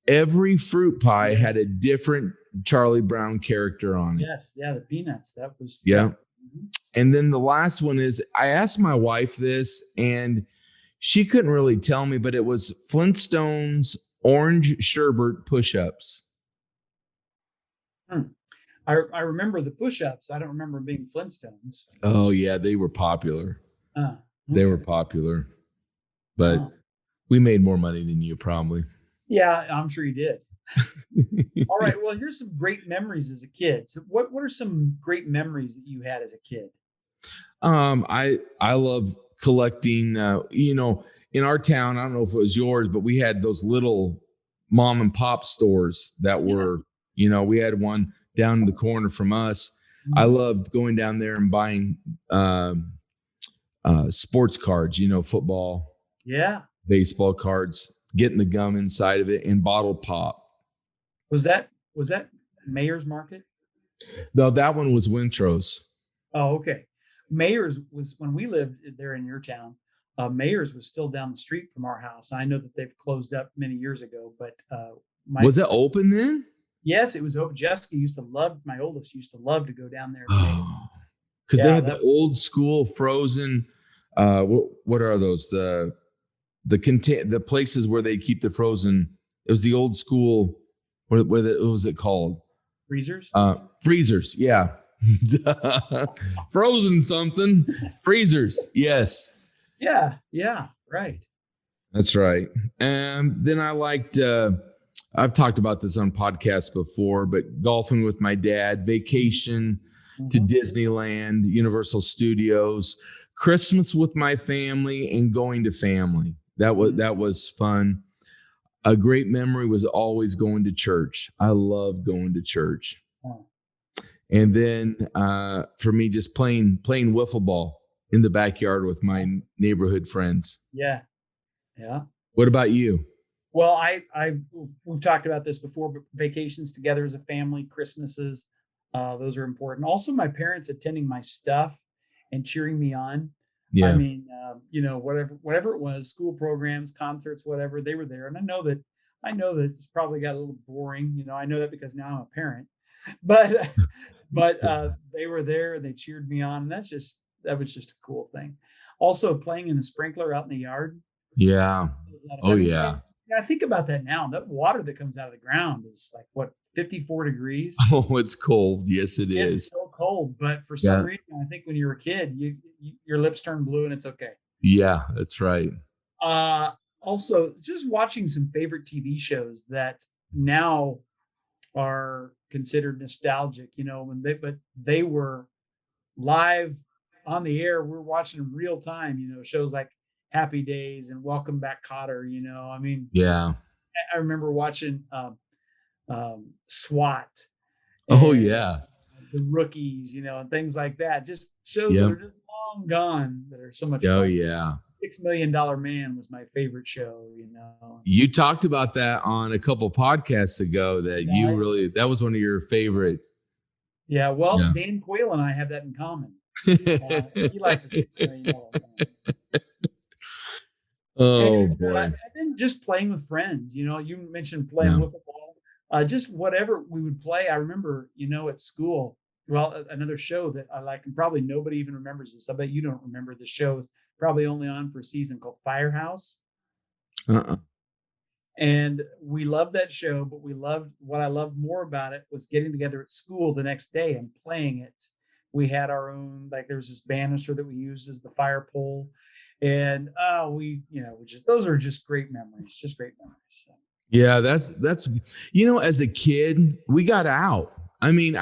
every fruit pie had a different Charlie Brown character on it. Yes. Yeah. The peanuts. That was. Yeah. Mhm. And then the last one is, I asked my wife this and she couldn't really tell me, but it was Flintstones orange sherbet push-ups. I remember the push-ups. I don't remember them being Flintstones. Oh yeah, they were popular. Okay. They were popular, but we made more money than you probably. Yeah, I'm sure you did. All right. Well, here's some great memories as a kid. So what are some great memories that you had as a kid? I love collecting, in our town, I don't know if it was yours, but we had those little mom and pop stores that were, we had one down in the corner from us. I loved going down there and buying sports cards, football, baseball cards, getting the gum inside of it, and bottled pop. Was that Mayor's Market? No, that one was Wintrow's. Oh, okay. Mayor's was when we lived there in your town. Mayor's was still down the street from our house. I know that they've closed up many years ago, but was it open then? Yes, it was open. Jessica my oldest used to love to go down there. Because they had the old school frozen. What are those? The places where they keep the frozen. It was the old school. What was it called? Freezers. Freezers. Yeah. Frozen something. Freezers. Yes. Yeah. Yeah. Right. That's right. And then I liked. I've talked about this on podcasts before, but golfing with my dad, vacation to Disneyland, Universal Studios, Christmas with my family, and going to family. That was fun. A great memory was always going to church. I love going to church. And then for me, just playing wiffle ball in the backyard with my neighborhood friends. Yeah. Yeah. What about you? Well, we've talked about this before, but vacations together as a family, Christmases, those are important. Also, my parents attending my stuff and cheering me on. Yeah. I mean, whatever it was, school programs, concerts, whatever, they were there. And I know that it's probably got a little boring. I know that because now I'm a parent, but they were there and they cheered me on. And that was just a cool thing. Also, playing in a sprinkler out in the yard. Yeah. Oh, yeah. I think about that now. That water that comes out of the ground is like, what, 54 degrees? Oh, it's cold. Yes, it is. It's so cold. But for some reason, I think when you're a kid, your lips turn blue and it's okay. Yeah, that's right. Also, just watching some favorite TV shows that now are considered nostalgic, but they were live on the air. We're watching in real time, shows like Happy Days and Welcome Back, Kotter. I mean, yeah. I remember watching SWAT. Oh yeah, The Rookies, and things like that. Just shows that are just long gone that are so much fun. Oh yeah. $6 Million Man was my favorite show. You talked about that on a couple podcasts ago. That was one of your favorite. Yeah. Well, Dan Quayle and I have that in common. He liked the $6 Million Man. Oh boy! And then just playing with friends. You mentioned playing wiffle ball. Just whatever we would play. I remember, at school. Well, another show that I like, and probably nobody even remembers this. I bet you don't remember the show. Probably only on for a season, called Firehouse. And we loved that show, but what I loved more about it was getting together at school the next day and playing it. We had our own, there was this banister that we used as the fire pole. And those are just great memories, So. Yeah, that's as a kid, we got out. I mean,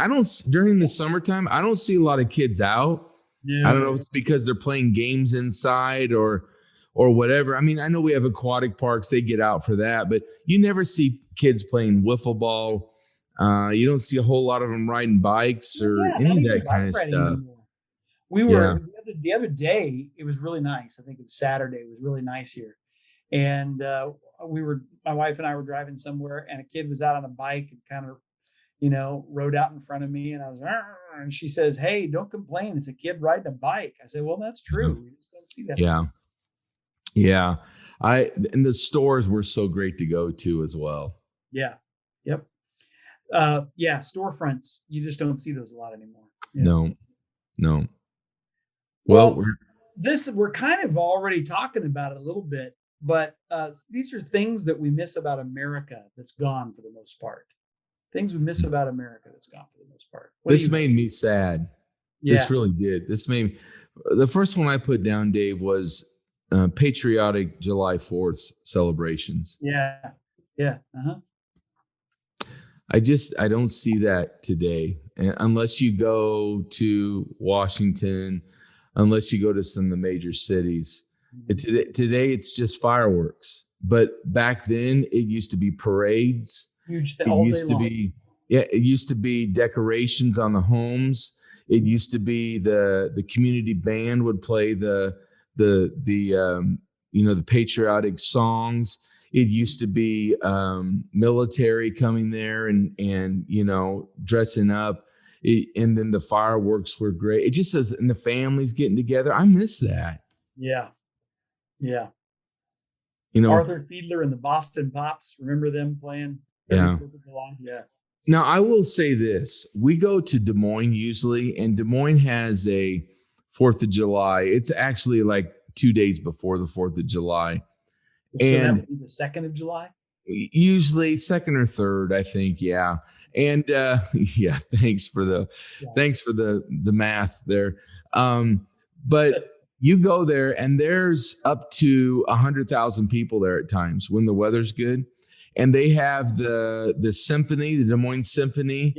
during the summertime, I don't see a lot of kids out. Yeah. I don't know if it's because they're playing games inside or whatever. I mean, I know we have aquatic parks, they get out for that, but you never see kids playing wiffle ball. You don't see a whole lot of them riding bikes or any of that kind of stuff. Anymore. We were the other day. It was really nice. I think it was Saturday. It was really nice here, and my wife and I were driving somewhere, and a kid was out on a bike and kind of, rode out in front of me, and I was, "Arr," and she says, "Hey, don't complain. It's a kid riding a bike." I said, "Well, that's true. We just don't see that." Yeah. Yeah. And the stores were so great to go to as well. Yeah. Yep. Yeah. Storefronts. You just don't see those a lot anymore. Yeah. No. Well, we're kind of already talking about it a little bit, but these are things that we miss about America that's gone for the most part. Things we miss about America that's gone for the most part. This made me sad. Yeah. This really did. The first one I put down, Dave, was patriotic July 4th celebrations. Yeah. Yeah. Uh-huh. I don't see that today, unless you go to Washington, unless you go to some of the major cities. Mm-hmm. Today it's just fireworks. But back then it used to be parades. Huge It used to be decorations on the homes. It used to be the community band would play the patriotic songs. It used to be military coming there and dressing up. And then the fireworks were great. It just says, and the families getting together. I miss that. Yeah. Yeah. Arthur Fiedler and the Boston Pops. Remember them playing? Yeah. Yeah. Now, I will say this. We go to Des Moines usually, and Des Moines has a 4th of July. It's actually like 2 days before the 4th of July. So that would be the 2nd of July? Usually 2nd or 3rd, I think. Yeah. And yeah, thanks for the math there. But you go there and there's up to 100,000 people there at times when the weather's good. And they have the symphony, the Des Moines Symphony,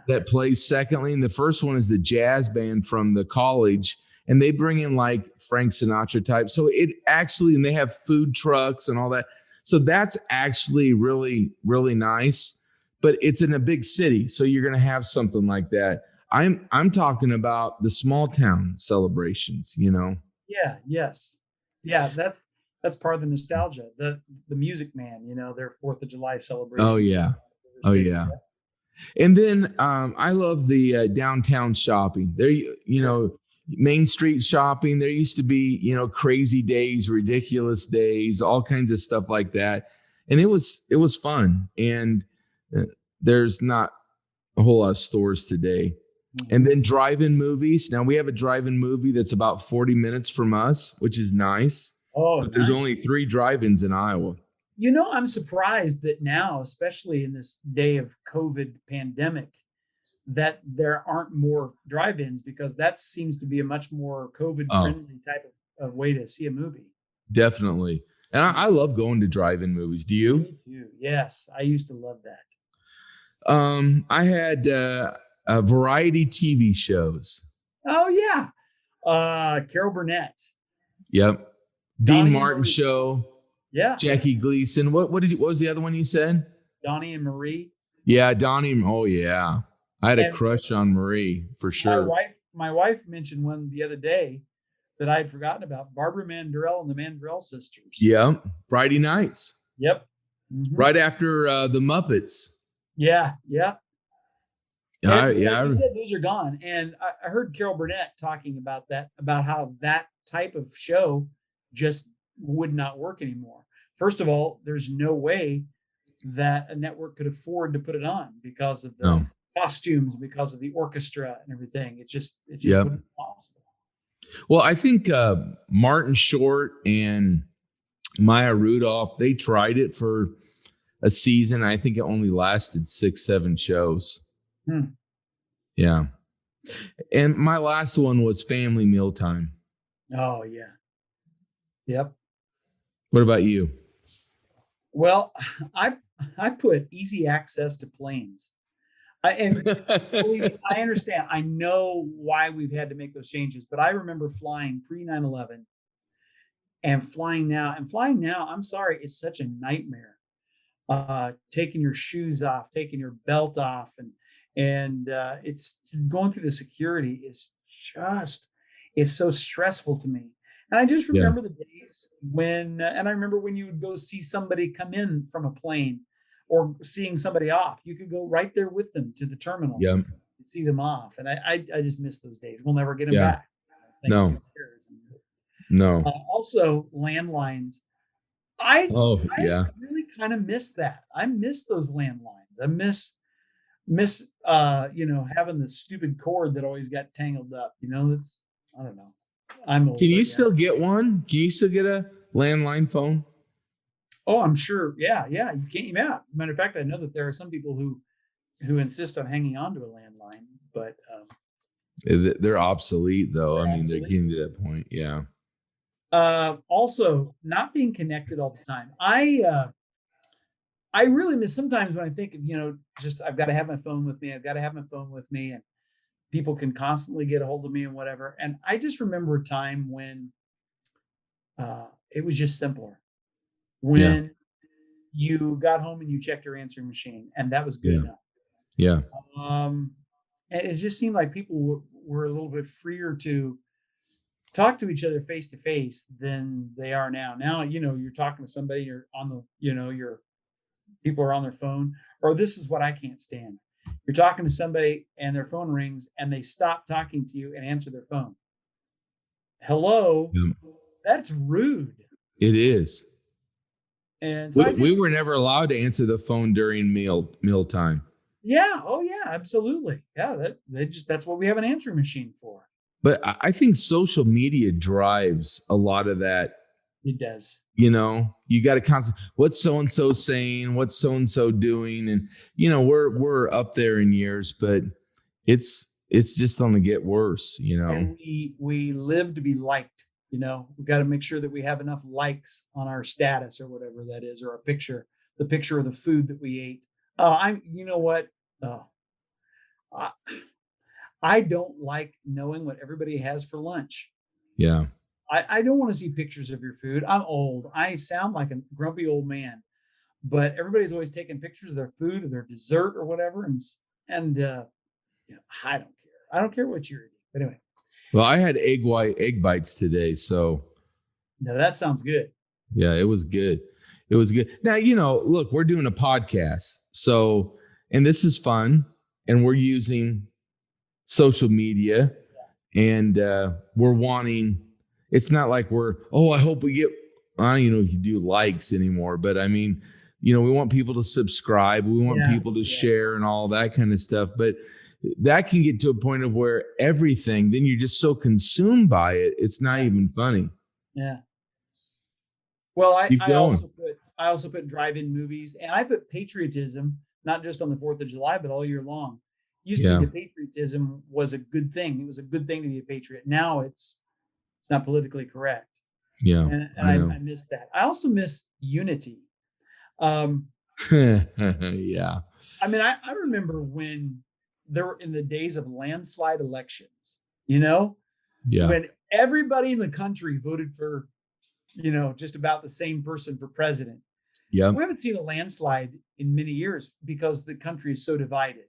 that plays secondly. And the first one is the jazz band from the college. And they bring in like Frank Sinatra type. So and they have food trucks and all that. So that's actually really, really nice. But it's in a big city. So you're going to have something like that. I'm talking about the small town celebrations, Yeah. Yes. Yeah. That's part of the nostalgia. The Music Man, their 4th of July celebration. Oh yeah. Oh yeah. And then I love the downtown shopping. There, Main Street shopping. There used to be, crazy days, ridiculous days, all kinds of stuff like that. And it was fun. And there's not a whole lot of stores today. Mm-hmm. And then drive-in movies. Now we have a drive-in movie that's about 40 minutes from us, which is nice. Oh, but there's only 3 drive-ins in Iowa. I'm surprised that now, especially in this day of COVID pandemic, that there aren't more drive-ins, because that seems to be a much more COVID-friendly type of way to see a movie. Definitely. And I love going to drive-in movies. Do you? Me too. Yes. I used to love that. I had variety TV shows. Oh, yeah. Carol Burnett. Yep. Dean Martin show. Yeah. Jackie Gleason. What was the other one you said? Donnie and Marie. Yeah, Donnie. Oh, yeah. I had a crush on Marie for sure. My wife mentioned one the other day that I had forgotten about. Barbara Mandrell and the Mandrell sisters. Yep. Friday nights. Yep. Mm-hmm. Right after the Muppets. Yeah. Yeah. Like you said, those are gone. And I heard Carol Burnett talking about that, about how that type of show just would not work anymore. First of all, there's no way that a network could afford to put it on because of the costumes, because of the orchestra and everything. It just wouldn't be possible. Well, I think Martin Short and Maya Rudolph, they tried it for a season. I think it only lasted 6-7 shows. Yeah. And my last one was Family Mealtime. Oh, yeah. Yep. What about you? Well, I put Easy Access to Planes. I understand. I know why we've had to make those changes, but I remember flying pre 9/11 and flying now. And flying now, I'm sorry, it's such a nightmare. Taking your shoes off, taking your belt off, and it's going through the security is it's so stressful to me. And I just remember the days when, and I remember when you would go see somebody come in from a plane or seeing somebody off. You could go right there with them to the terminal Yeah. and see them off. And I just miss those days. We'll never get them Yeah. back. Thanks No. to terrorism. No. Also, landlines. I Yeah. really kind of miss that. I miss those landlines. I miss having the stupid cord that always got tangled up. It's, I don't know. I'm old. Can you still get one? Can you still get a landline phone? Oh, I'm sure. Yeah. You can't. Yeah. Matter of fact, I know that there are some people who insist on hanging on to a landline, but they're obsolete, though. They're I mean, obsolete. they're getting to that point. Yeah. Also, not being connected all the time. I really miss sometimes when I think of, just I've got to have my phone with me. I've got to have my phone with me, and people can constantly get a hold of me and whatever. And I just remember a time when it was just simpler. When you got home and you checked your answering machine, and that was good enough. Yeah. And it just seemed like people were a little bit freer to talk to each other face to face than they are now. Now, you're talking to somebody, you're on the, your people are on their phone, or this is what I can't stand. You're talking to somebody and their phone rings and they stop talking to you and answer their phone. Hello. Yeah. That's rude. It is. And so we were never allowed to answer the phone during mealtime. Yeah. Oh yeah, absolutely. Yeah. That's what we have an answering machine for. But I think social media drives a lot of that. It does. You got to constantly, what's so-and-so saying, what's so-and-so doing. And, we're up there in years, but it's just going to get worse, And we live to be liked. We've got to make sure that we have enough likes on our status or whatever that is, or the picture of the food that we ate. You know what? I don't like knowing what everybody has for lunch. Yeah. I don't want to see pictures of your food. I'm old. I sound like a grumpy old man, but everybody's always taking pictures of their food or their dessert or whatever. And I don't care. I don't care what you're eating. But anyway. Well, I had egg bites today. So. No, that sounds good. Yeah, it was good. It was good. Now, look, we're doing a podcast. So, and this is fun, and we're using social media, and we're wanting, it's not like I hope we get, I don't even know if you do likes anymore, but I mean, we want people to subscribe. We want people to share and all that kind of stuff. But that can get to a point of where everything, then you're just so consumed by it. It's not even funny. Yeah. Well, I also put drive-in movies, and I put patriotism, not just on the 4th of July, but all year long. Used to be that patriotism was a good thing. It was a good thing to be a patriot. Now it's not politically correct. Yeah. And I miss that. I also miss unity. Yeah. I mean, I remember when there were in the days of landslide elections, when everybody in the country voted for, just about the same person for president. Yeah. We haven't seen a landslide in many years because the country is so divided.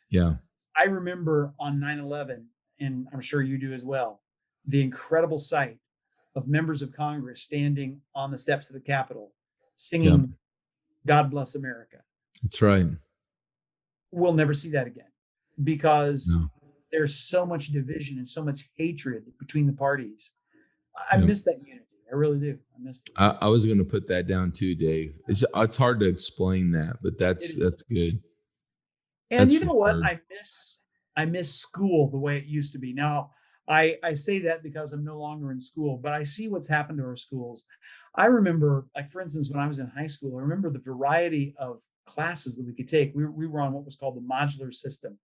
Yeah. I remember on 9/11, and I'm sure you do as well, the incredible sight of members of Congress standing on the steps of the Capitol singing God Bless America. That's right. We'll never see that again because there's so much division and so much hatred between the parties. I miss that unity. I really do. I miss it. I was going to put that down too, Dave. It's hard to explain that, but that's good. And that's you know what? I miss school the way it used to be. Now, I say that because I'm no longer in school, but I see what's happened to our schools. I remember, like, for instance, when I was in high school, I remember the variety of classes that we could take. We were on what was called the modular system.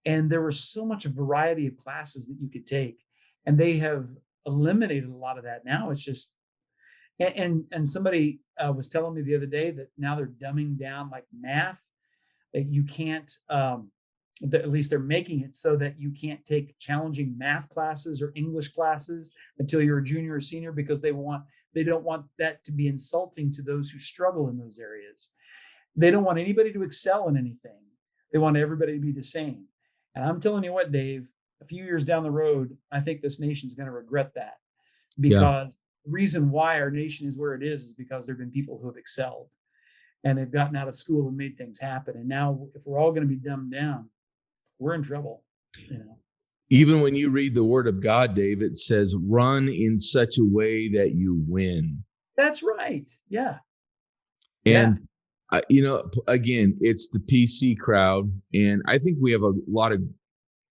And there was so much variety of classes that you could take. And they have eliminated a lot of that. Now it's just, and somebody was telling me the other day that now they're dumbing down like math, that you can't, at least they're making it so that you can't take challenging math classes or English classes until you're a junior or senior, because they don't want that to be insulting to those who struggle in those areas. They don't want anybody to excel in anything. They want everybody to be the same. And I'm telling you what, Dave, a few years down the road, I think this nation's going to regret that, because the reason why our nation is where it is because there have been people who have excelled. and they've gotten out of school and made things happen. And now if we're all going to be dumbed down, we're in trouble, you know. Even when you read the word of God, Dave, it says, run in such a way that you win. That's right. Yeah. And, again, it's the PC crowd. And I think we have a lot of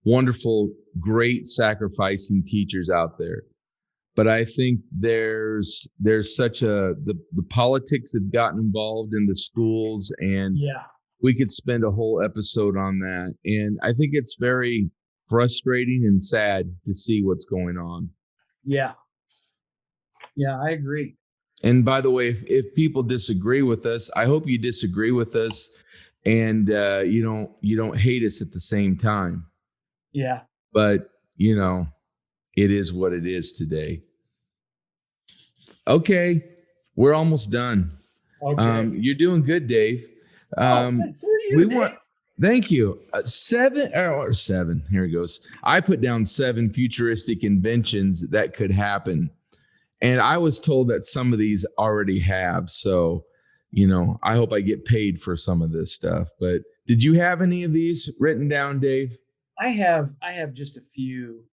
wonderful, great sacrificing teachers out there. But I think there's such the politics have gotten involved in the schools, and we could spend a whole episode on that. And I think it's very frustrating and sad to see what's going on. Yeah. Yeah, I agree. And by the way, if people disagree with us, I hope you disagree with us, and you don't hate us at the same time. Yeah. But it is what it is today. Okay, we're almost done. Okay. You're doing good, Dave. Thanks. Who are you, Dave? Thank you. 7. Here it goes. I put down 7 futuristic inventions that could happen. And I was told that some of these already have. So, I hope I get paid for some of this stuff. But did you have any of these written down, Dave? I have just a few.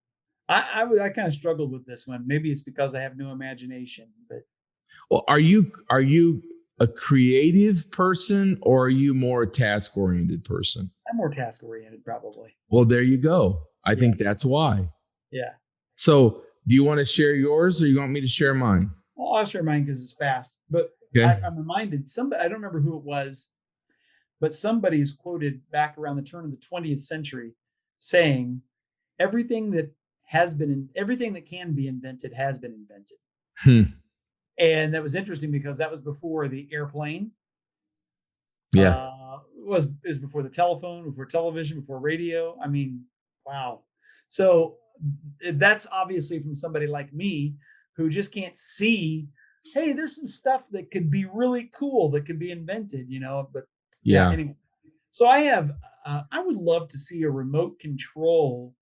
I kind of struggled with this one. Maybe it's because I have no imagination, but. Well, are you a creative person, or are you more a task-oriented person? I'm more task-oriented, probably. Well, there you go. I think that's why. Yeah. So do you want to share yours, or you want me to share mine? Well, I'll share mine because it's fast. But okay. I'm reminded, I don't remember who it was, but somebody is quoted back around the turn of the 20th century saying, everything that can be invented has been invented. And that was interesting because that was before the airplane. Yeah. It was before the telephone, before television, before radio. I mean, wow. So that's obviously from somebody like me who just can't see, hey, there's some stuff that could be really cool that could be invented, but anyway. So I would love to see a remote control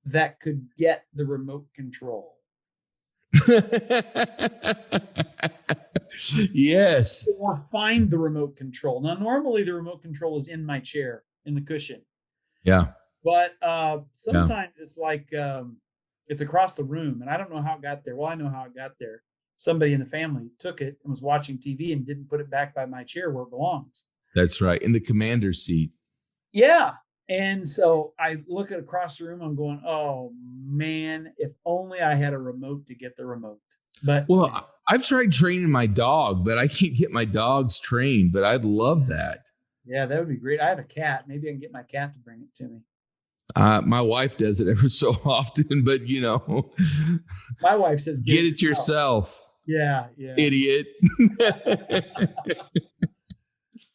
that could get the remote control. Yes. Or find the remote control. Now, normally the remote control is in my chair, in the cushion. Yeah. But sometimes it's like it's across the room, and I don't know how it got there. Well, I know how it got there. Somebody in the family took it and was watching TV and didn't put it back by my chair where it belongs. That's right. In the commander's seat. Yeah. And so I look at across the room, I'm going, oh man, if only I had a remote to get the remote. But I've tried training my dog, but I can't get my dogs trained, but I'd love that. Yeah, that would be great. I have a cat. Maybe I can get my cat to bring it to me. My wife does it every so often, but my wife says, get it yourself. Yeah. Idiot.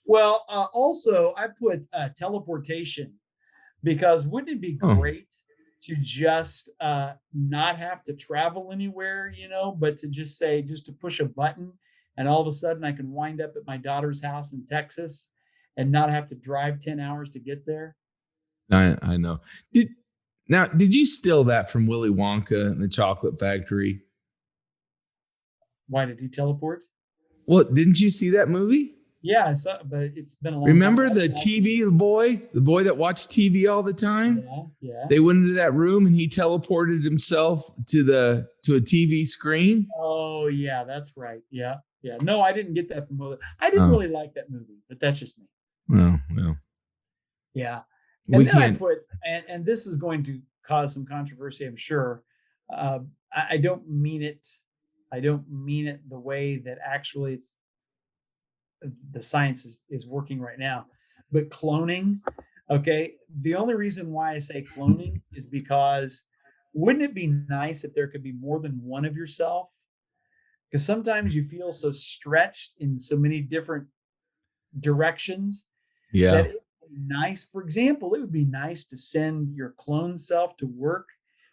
Well, also I put teleportation, because wouldn't it be great to just not have to travel anywhere, but to just to push a button and all of a sudden I can wind up at my daughter's house in Texas and not have to drive 10 hours to get there. I know. Did you steal that from Willy Wonka and the Chocolate Factory? Why did he teleport? Well, didn't you see that movie? Yeah, I saw, but it's been a long Remember time. the boy that watched TV all the time? Yeah. They went into that room and he teleported himself to a TV screen. Oh, yeah, that's right. Yeah. No, I didn't get that from Willy. I didn't really like that movie, but that's just me. Well. Yeah. And then I put, and this is going to cause some controversy, I'm sure. I don't mean it. I don't mean it the way that actually the science is working right now. But cloning, okay. The only reason why I say cloning is because wouldn't it be nice if there could be more than one of yourself? Because sometimes you feel so stretched in so many different directions. Yeah. That it would be nice. For example, it would be nice to send your clone self to work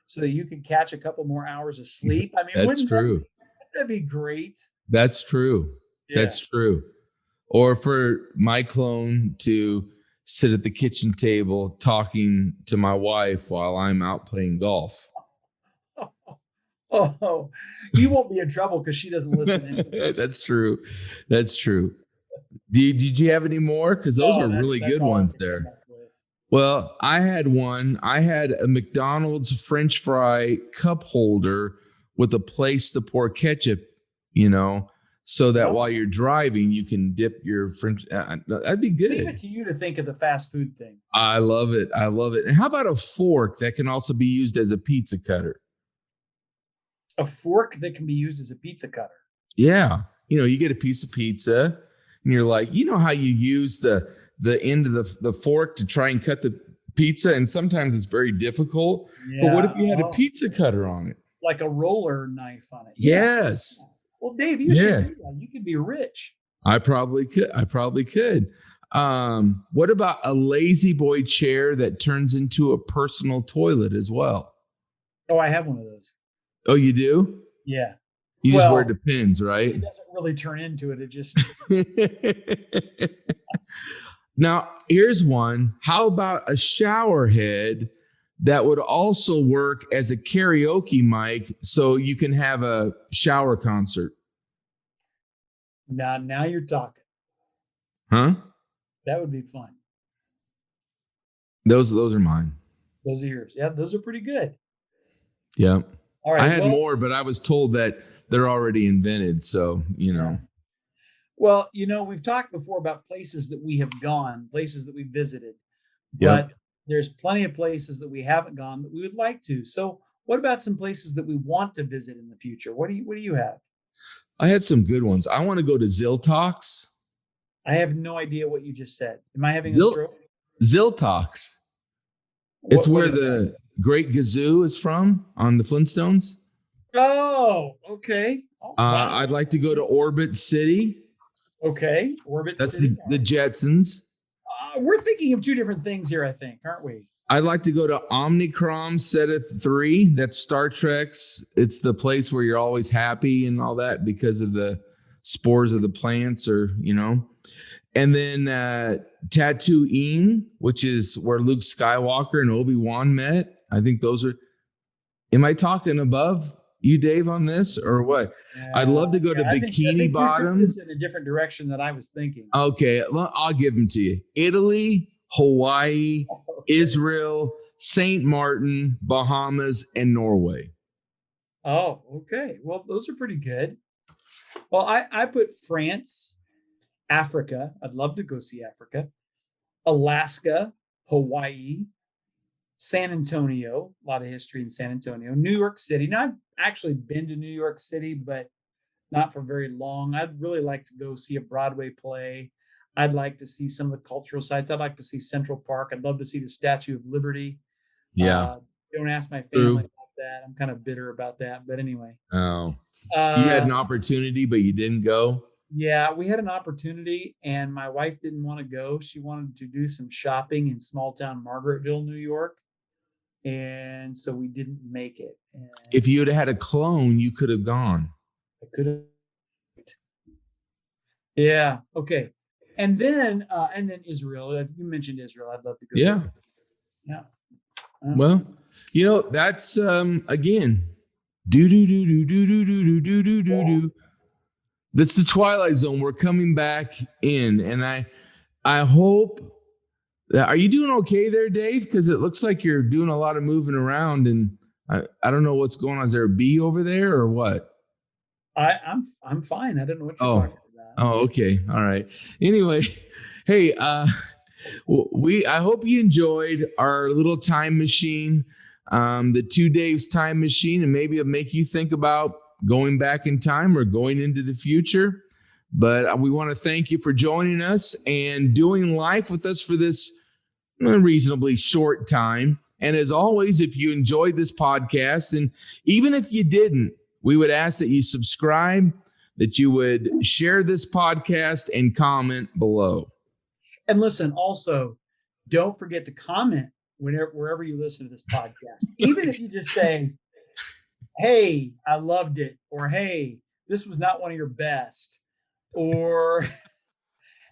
so that you could catch a couple more hours of sleep. I mean, that's true. Wouldn't that be great? That's true. Yeah. That's true. Or for my clone to sit at the kitchen table talking to my wife while I'm out playing golf. Oh, you won't be in trouble because she doesn't listen. That's true. Did you have any more? Because those No, are really that's good all I ones could come there. up with. Well, I had one. I had a McDonald's French fry cup holder with a place to pour ketchup, so that while you're driving, you can dip your French. That'd be good. Leave it to you to think of the fast food thing. I love it. I love it. And how about a fork that can also be used as a pizza cutter? A fork that can be used as a pizza cutter. Yeah. You get a piece of pizza and you're like, how you use the end of the fork to try and cut the pizza. And sometimes it's very difficult. Yeah. But what if you had a pizza cutter on it? Like a roller knife on it. Yes. Yeah. Well, Dave, you should do that. You could be rich. I probably could. What about a lazy boy chair that turns into a personal toilet as well? Oh, I have one of those. Oh, you do? Yeah. You just wear it depends, right? It doesn't really turn into it. It just. Now, here's one. How about a shower head that would also work as a karaoke mic so you can have a shower concert? Now you're talking. Huh? That would be fun. Those are mine. Those are yours. Yeah, those are pretty good. Yeah. All right. I had more, but I was told that they're already invented. So, Well, we've talked before about places that we have gone, places that we visited, but there's plenty of places that we haven't gone that we would like to. So what about some places that we want to visit in the future? What do you have? I had some good ones. I want to go to Ziltox. I have no idea what you just said. Am I having a stroke? Ziltox. It's where the Great Gazoo is from on the Flintstones. Oh, okay. Oh, wow. I'd like to go to Orbit City. Okay, Orbit That's City. the Jetsons. We're thinking of two different things here, I think, aren't we? I'd like to go to Omnicrom Seteth 3. That's Star Trek's. It's the place where you're always happy and all that because of the spores of the plants And then Tatooine, which is where Luke Skywalker and Obi-Wan met. I think those are... Am I talking above you, Dave, on this or what? I'd love to go to Bikini Bottom. This in a different direction than I was thinking. Okay, well, I'll give them to you. Italy, Hawaii, Israel, St. Martin, Bahamas, and Norway. Oh, okay. Well, those are pretty good. Well, I put France, Africa. I'd love to go see Africa. Alaska, Hawaii, San Antonio, a lot of history in San Antonio, New York City. Now, I've actually been to New York City, but not for very long. I'd really like to go see a Broadway play. I'd like to see some of the cultural sites. I'd like to see Central Park. I'd love to see the Statue of Liberty. Yeah. Don't ask my family about that. I'm kind of bitter about that. But anyway. Oh. You had an opportunity, but you didn't go? Yeah, we had an opportunity, and my wife didn't want to go. She wanted to do some shopping in small town Margaretville, New York. And so we didn't make it. And if you had had a clone, you could have gone. I could have. Yeah. Okay. And then Israel. You mentioned Israel. I'd love to go. Yeah. There. Yeah. Well, that's again. Do. That's the Twilight Zone. We're coming back in, and I hope. Are you doing okay there, Dave? Because it looks like you're doing a lot of moving around, and I don't know what's going on. Is there a bee over there or what? I'm fine. I don't know what you're talking about. Oh, okay. All right. Anyway, hey, I hope you enjoyed our little time machine, the 2 Dave's time machine, and maybe it'll make you think about going back in time or going into the future. But we want to thank you for joining us and doing life with us for this reasonably short time. And as always, if you enjoyed this podcast, and even if you didn't, we would ask that you subscribe, that you would share this podcast and comment below. And listen, also, don't forget to comment wherever you listen to this podcast. Even if you just say, hey, I loved it, or hey, this was not one of your best, or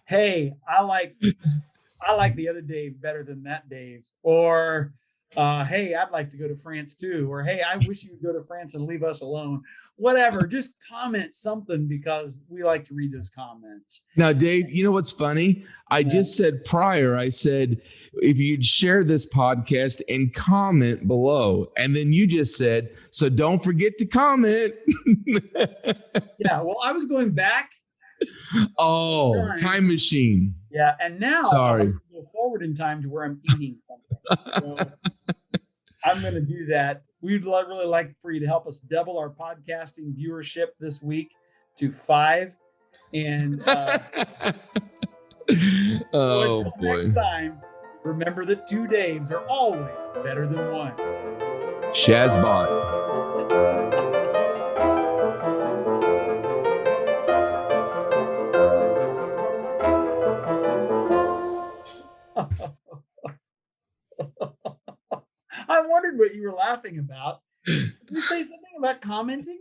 hey, I like the other Dave better than that Dave, or Hey, I'd like to go to France too, or hey, I wish you would go to France and leave us alone. Whatever, just comment something because we like to read those comments. Now, Dave, you know what's funny? I just said prior, I said, if you'd share this podcast and comment below. And then you just said, so don't forget to comment. Yeah, well, I was going back. Oh, time machine. Yeah, and now Sorry. I'm go forward in time to where I'm eating something. So I'm going to do that. We'd really like for you to help us double our podcasting viewership this week to 5. And oh until boy. next time, remember that 2 Daves are always better than 1. Shazbot. I wondered what you were laughing about. Did you say something about commenting?